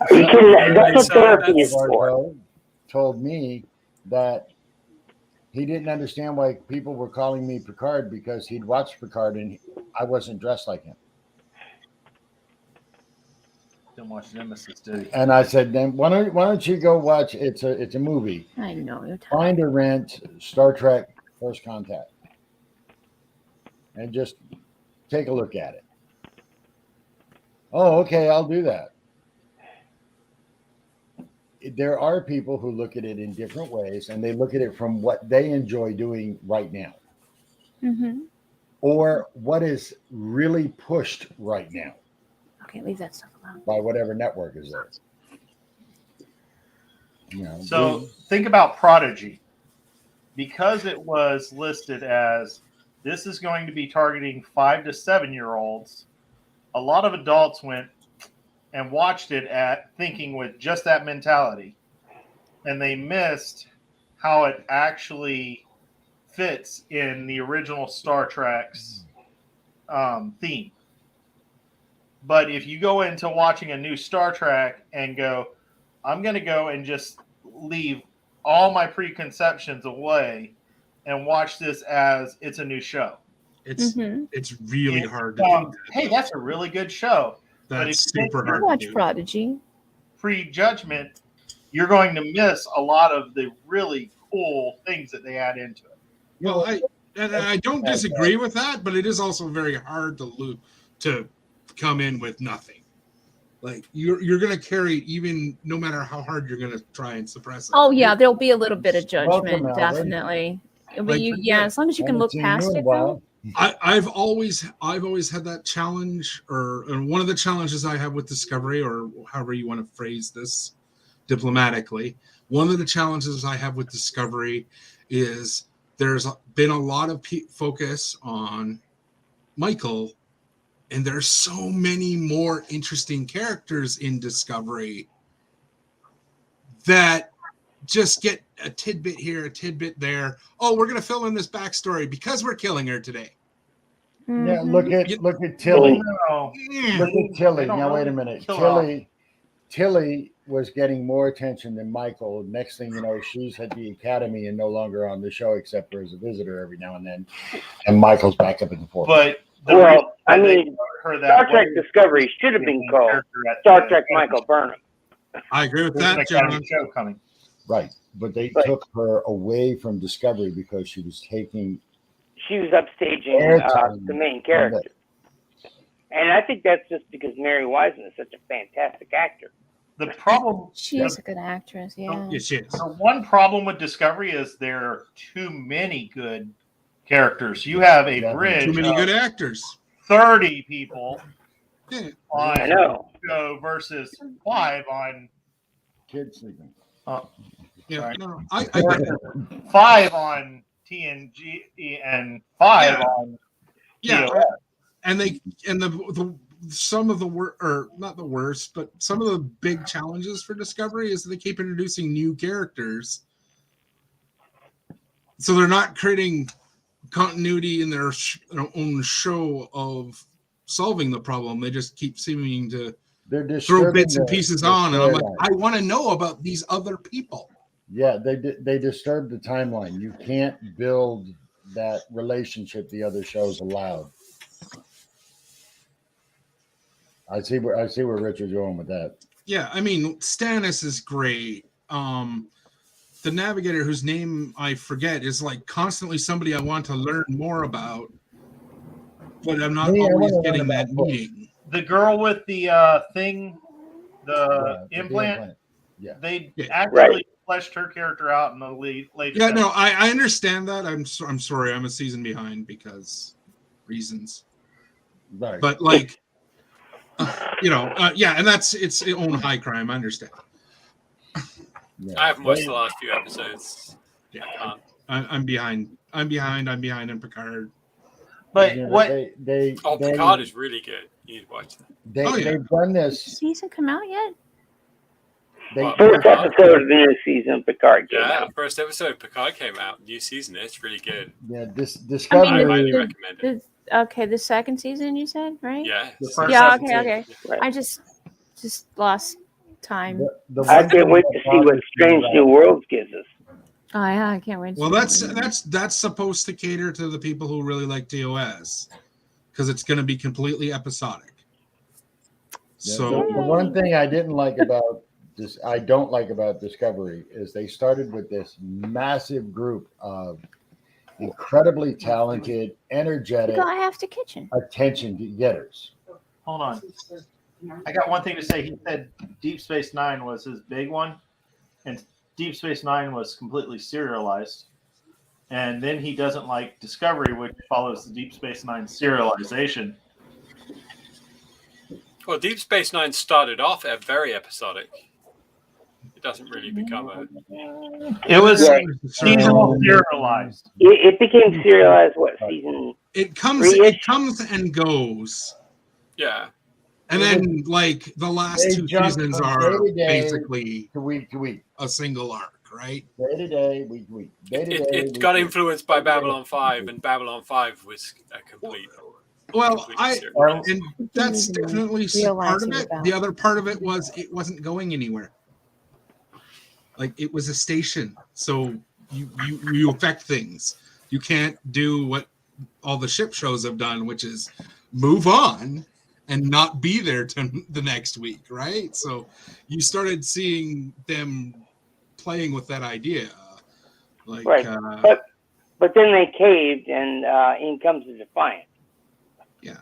That's what therapy is for. Barco told me that he didn't understand why people were calling me Picard because he'd watched Picard and I wasn't dressed like him. Didn't watch Nemesis, did he? And I said, then why don't you go watch? It's a movie. I know you're Find or rent Star Trek First Contact and just take a look at it. Oh, okay, I'll do that. There are people who look at it in different ways, and they look at it from what they enjoy doing right now, or what is really pushed right now. Okay, leave that stuff alone. By whatever network is there. You know, So think about Prodigy. because it was listed as this is going to be targeting 5 to 7-year-olds, a lot of adults went and watched it at thinking with just that mentality. And they missed how it actually fits in the original Star Trek's theme. But if you go into watching a new Star Trek and go, I'm going to go and just leave all my preconceptions away and watch this as it's a new show. It's really hard to do that. Hey, that's a really good show. That's but if super you hard Watch to do. Prodigy. Prejudgment, you're going to miss a lot of the really cool things that they add into it. Well, I don't disagree with that, but it is also very hard to come in with nothing. Like you're going to carry even no matter how hard you're going to try and suppress it. Oh yeah, there'll be a little bit of judgment, Welcome, Alvin. definitely. But Like- as long as you can Haven't look seen past you in a it. while. I've always had that challenge, and one of the challenges I have with Discovery, or however you want to phrase this diplomatically, one of the challenges I have with Discovery is there's been a lot of focus on Michael, and there's so many more interesting characters in Discovery that just get a tidbit here, a tidbit there. Oh, we're going to fill in this backstory because we're killing her today. Yeah, look at Tilly. No. Look at Tilly. They don't Now wait a really minute. kill her Tilly was getting more attention than Michael. Next thing you know, she's at the academy and no longer on the show except for as a visitor every now and then. And Michael's back up in the forefront. But Well, I mean, her Star Trek Discovery should have been called Star Trek Michael Burnham. I agree with There's an that, Academy John. show coming. Right. But they took her away from Discovery because she was taking She was upstaging airtime the main on character. the- And I think that's just because Mary Wiseman is such a fantastic actor. The problem, She is a good actress, yeah. Yes, she is. the one problem with Discovery is there are too many good characters. You have a Yeah, bridge Too many of good actors. 30 people Yeah. on I know. the show versus 5 on kids sleeping. Yeah, Sorry. no, I get it. 5 on TNG and 5 Yeah. on Yeah, TOS. and the some of the not the worst, but some of the big challenges for Discovery is that they keep introducing new characters, so they're not creating continuity in their own show of solving the problem. They just keep seeming to They're throw disturbing bits and the- pieces the on, and I'm like, storyline. I want to know about these other people. Yeah, they disturb the timeline. You can't build that relationship the other shows allowed. I see where Richard's going with that. Yeah, I mean, Stannis is great. The Navigator, whose name I forget, is like constantly somebody I want to learn more about, but I'm not Me, I always wanna learn getting about that books. meeting. The girl with the thing, the The implant, Yeah. they Yeah. actually fleshed her character out in the latest. Yeah, no, episode. I understand that. I'm sorry, I'm a season behind because reasons. Right. But like, yeah, and that's its own high crime. I understand. Yeah. I haven't watched the last few episodes. Yeah, I can't. I'm behind. I'm behind in Picard. But You know, what they Picard is really good. You need to watch that. they've done this. Season come out yet? They, First episode of the new season of Picard came Yeah, out. first episode of Picard came out. New season. It's really good. yeah, I Discovery. I highly the- recommend it. Okay, the second season you said, right? Yeah. The first Yeah, episode. okay. Right. I just lost time. the I one can't thing wait that to see what bothers me Strange about- New Worlds gives us. Oh yeah, I can't wait. to Well, see it. that's supposed to cater to the people who really like TOS, because it's going to be completely episodic. Yeah, So the one thing I don't like about Discovery is they started with this massive group of incredibly talented, energetic, Go after kitchen. attention getters. Hold on. I got one thing to say. He said Deep Space Nine was his big one, and Deep Space Nine was completely serialized. And then he doesn't like Discovery, which follows the Deep Space Nine serialization. Well, Deep Space Nine started off very episodic. It doesn't really become a. It was Yeah. seasonal serialized. It became serialized. What season? It comes Three-ish? and goes. Yeah. And then, like, the last They two jump seasons from are day to day basically to week to week, a single arc, right? day to day, week to week, day to day. It week got to week. influenced by Babylon 5, and Babylon 5 was a complete. Well, series. and that's definitely part realize of it it. about. The other part of it was it wasn't going anywhere. Like, it was a station, so you affect things. You can't do what all the ship shows have done, which is move on and not be there to the next week, right? So you started seeing them playing with that idea, like Right. But then they caved, and in comes the Defiant. yeah.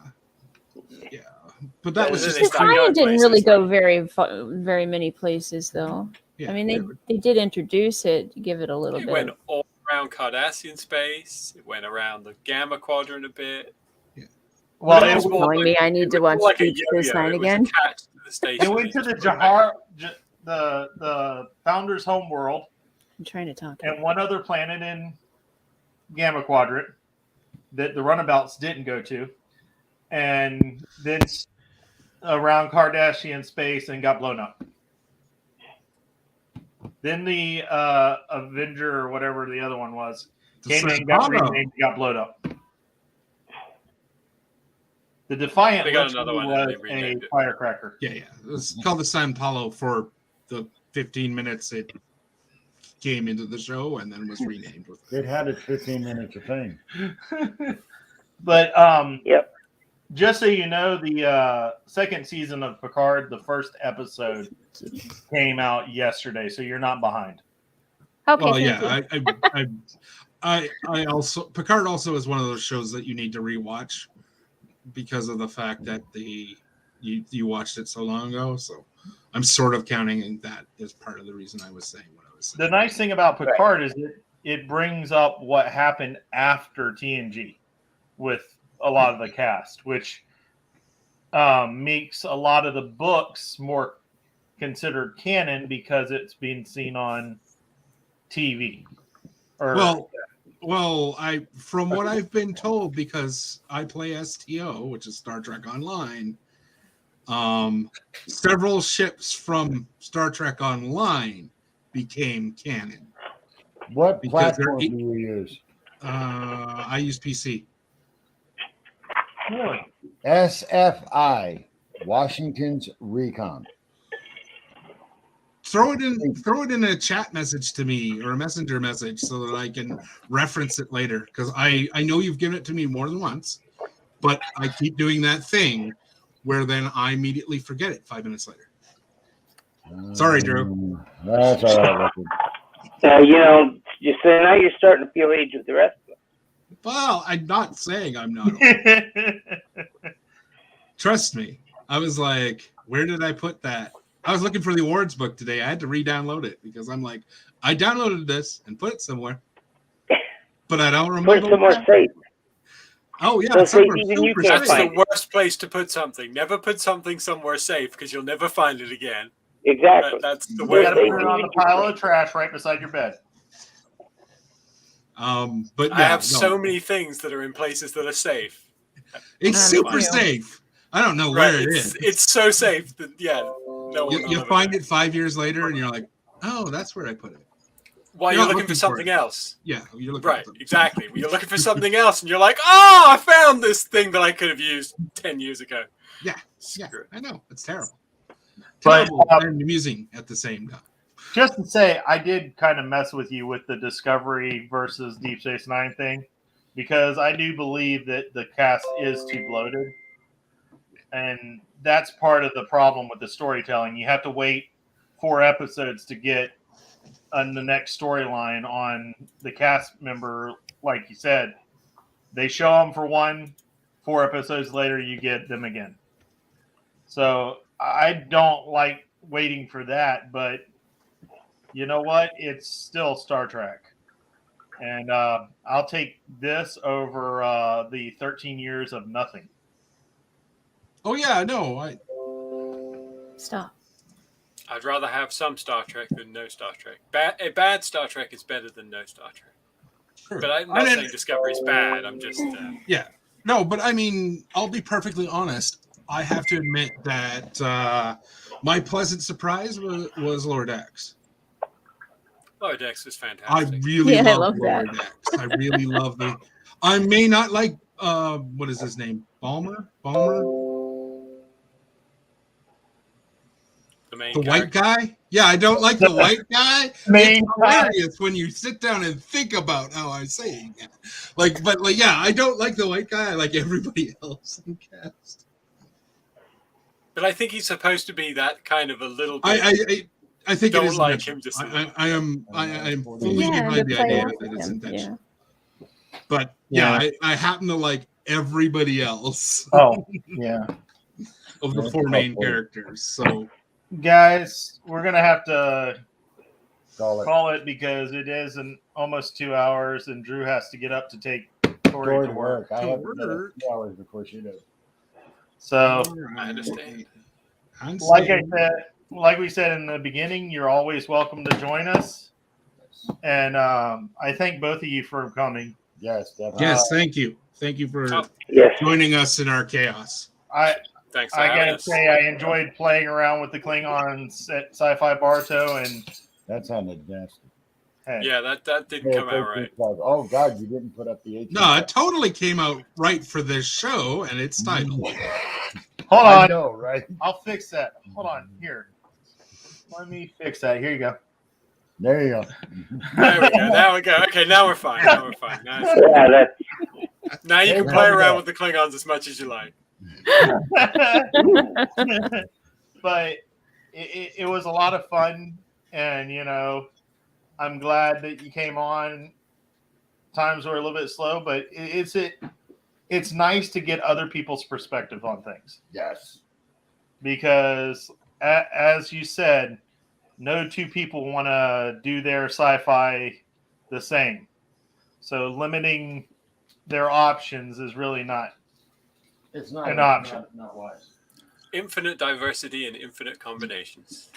But that was just Defiant didn't really go very many places, though. Yeah, I mean, they did introduce it, give it a little It bit. went all around Cardassian space. It went around the Gamma Quadrant a bit. Well, But it was was more telling me I need to watch like a Deep Space yo-yo. Nine It was again. attached to the station. It went to the Jahar, the Founder's home world, I'm trying to talk. and one other planet in Gamma Quadrant that the runabouts didn't go to, and then around Cardassian space and got blown up. Then the Avenger or whatever the other one was came in, got renamed, got blown up. The Defiant They got another one and was they a renamed it. firecracker. Yeah. It was called the San Paulo for the 15 minutes it came into the show and then was renamed. It had its 15 minutes of fame. But yep. Just so you know, the second season of Picard, the first episode came out yesterday, so you're not behind. Okay. Well, yeah, I also Picard also is one of those shows that you need to rewatch because of the fact that you watched it so long ago. So I'm sort of counting that as part of the reason I was saying what I was saying. The nice thing about Picard is that it brings up what happened after TNG with a lot of the cast, which makes a lot of the books more considered canon because it's being seen on TV. Well, from what I've been told, because I play STO, which is Star Trek Online, several ships from Star Trek Online became canon. What Because platform do you use? I use PC. Really? SFI, Washington's Recon. Throw it in a chat message to me or a messenger message so that I can reference it later, because I know you've given it to me more than once, but I keep doing that thing where then I immediately forget it 5 minutes later. Sorry, Drew. That's all right. So now you're starting to feel age with the rest of them. Well, I'm not saying I'm not. Trust me. I was like, where did I put that? I was looking for the awards book today. I had to re-download it because I'm like, I downloaded this and put it somewhere, but I don't remember. Put it somewhere safe. Oh yeah, So somewhere even you super can't That's safe. the worst place to put something. Never put something somewhere safe because you'll never find it again. Exactly. That's the You way. got to put it on the pile of trash right beside your bed. But I have so many things that are in places that are safe. It's super safe. I don't know where it is. It's so safe that no one You find it 5 years later, and you're like, "Oh, that's where I put it." While You're you're not looking for something else. Yeah, you're looking right, for something. exactly. You're looking for something else, and you're like, "Oh, I found this thing that I could have used 10 years ago." Yeah, I know it's terrible, But, terrible and amusing at the same time. Just to say, I did kind of mess with you with the Discovery versus Deep Space Nine thing, because I do believe that the cast is too bloated. And that's part of the problem with the storytelling. You have to wait 4 episodes to get on the next storyline on the cast member. Like you said, they show them for 4 episodes later, you get them again. So I don't like waiting for that, but you know what? It's still Star Trek. And I'll take this over the 13 years of nothing. Oh yeah, no, Stop. I'd rather have some Star Trek than no Star Trek. A bad Star Trek is better than no Star Trek. Sure. But I'm not saying Discovery's bad. I'm just yeah. No, but I mean, I'll be perfectly honest. I have to admit that my pleasant surprise was Lower Decks. Lower Decks is I fantastic. really I love love Lower that. Decks. I really love the. I may not like what is his name? Balmer? The white guy? Yeah, I don't like the white guy. Main It's hilarious when you sit down and think about how I'm saying it. But yeah, I don't like the white guy. I like everybody else in cast. But I think he's supposed to be that kind of a little bit. I think don't it is like him just. I am fully Yeah, behind to the play idea off that of it's him, intentional. yeah. But yeah, I happen to like everybody else. Oh, yeah. Of the four main characters. So guys, we're gonna have to call it because it is almost 2 hours, and Drew has to get up to take Tori to work. I have to get up 2 hours before she does. So I understand. Like we said in the beginning, you're always welcome to join us. And I thank both of you for coming. Yes, definitely. yes, thank you. Thank you for joining us in our chaos. Thanks. I gotta say, I enjoyed playing around with the Klingons at Sci-Fi Bartow, and that sounded nasty. Hey. Yeah, that didn't come out right. Oh God, you didn't put up the 18. No, it totally came out right for this show and its title. Hold on. I know, right? I'll fix that. Hold on. Here. Let me fix that. Here you go. There you go. There we go. Okay, now we're fine. Now you can play around with the Klingons as much as you like. But it was a lot of fun, and I'm glad that you came on. Times were a little bit slow, but it's nice to get other people's perspective on things. Yes, because as you said, no two people want to do their sci-fi the same. So limiting their options is really not. It's not an option. Not wise. Infinite diversity and infinite combinations.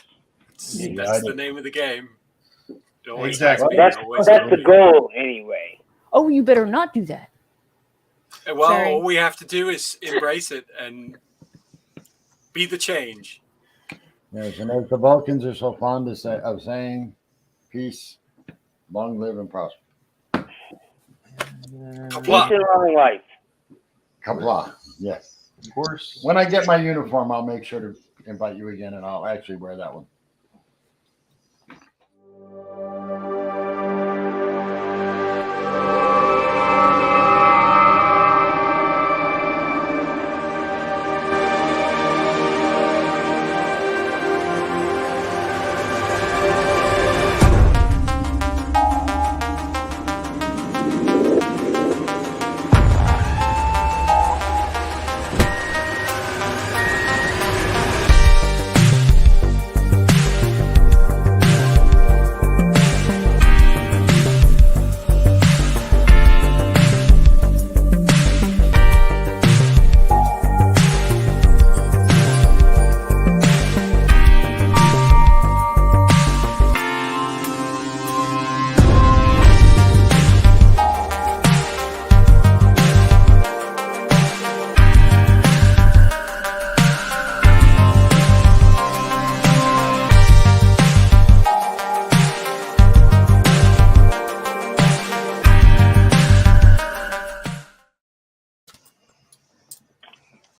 Yeah, that's the name of the game. It always exactly. has Well, been, that's the goal anyway. Oh, you better not do that. Well, Sorry. all we have to do is embrace it and be the change. Yes, and as the Vulcans are so fond of saying, peace, long live and prosper. Peace and long life. Kapla. Yes. Of course. When I get my uniform, I'll make sure to invite you again, and I'll actually wear that one.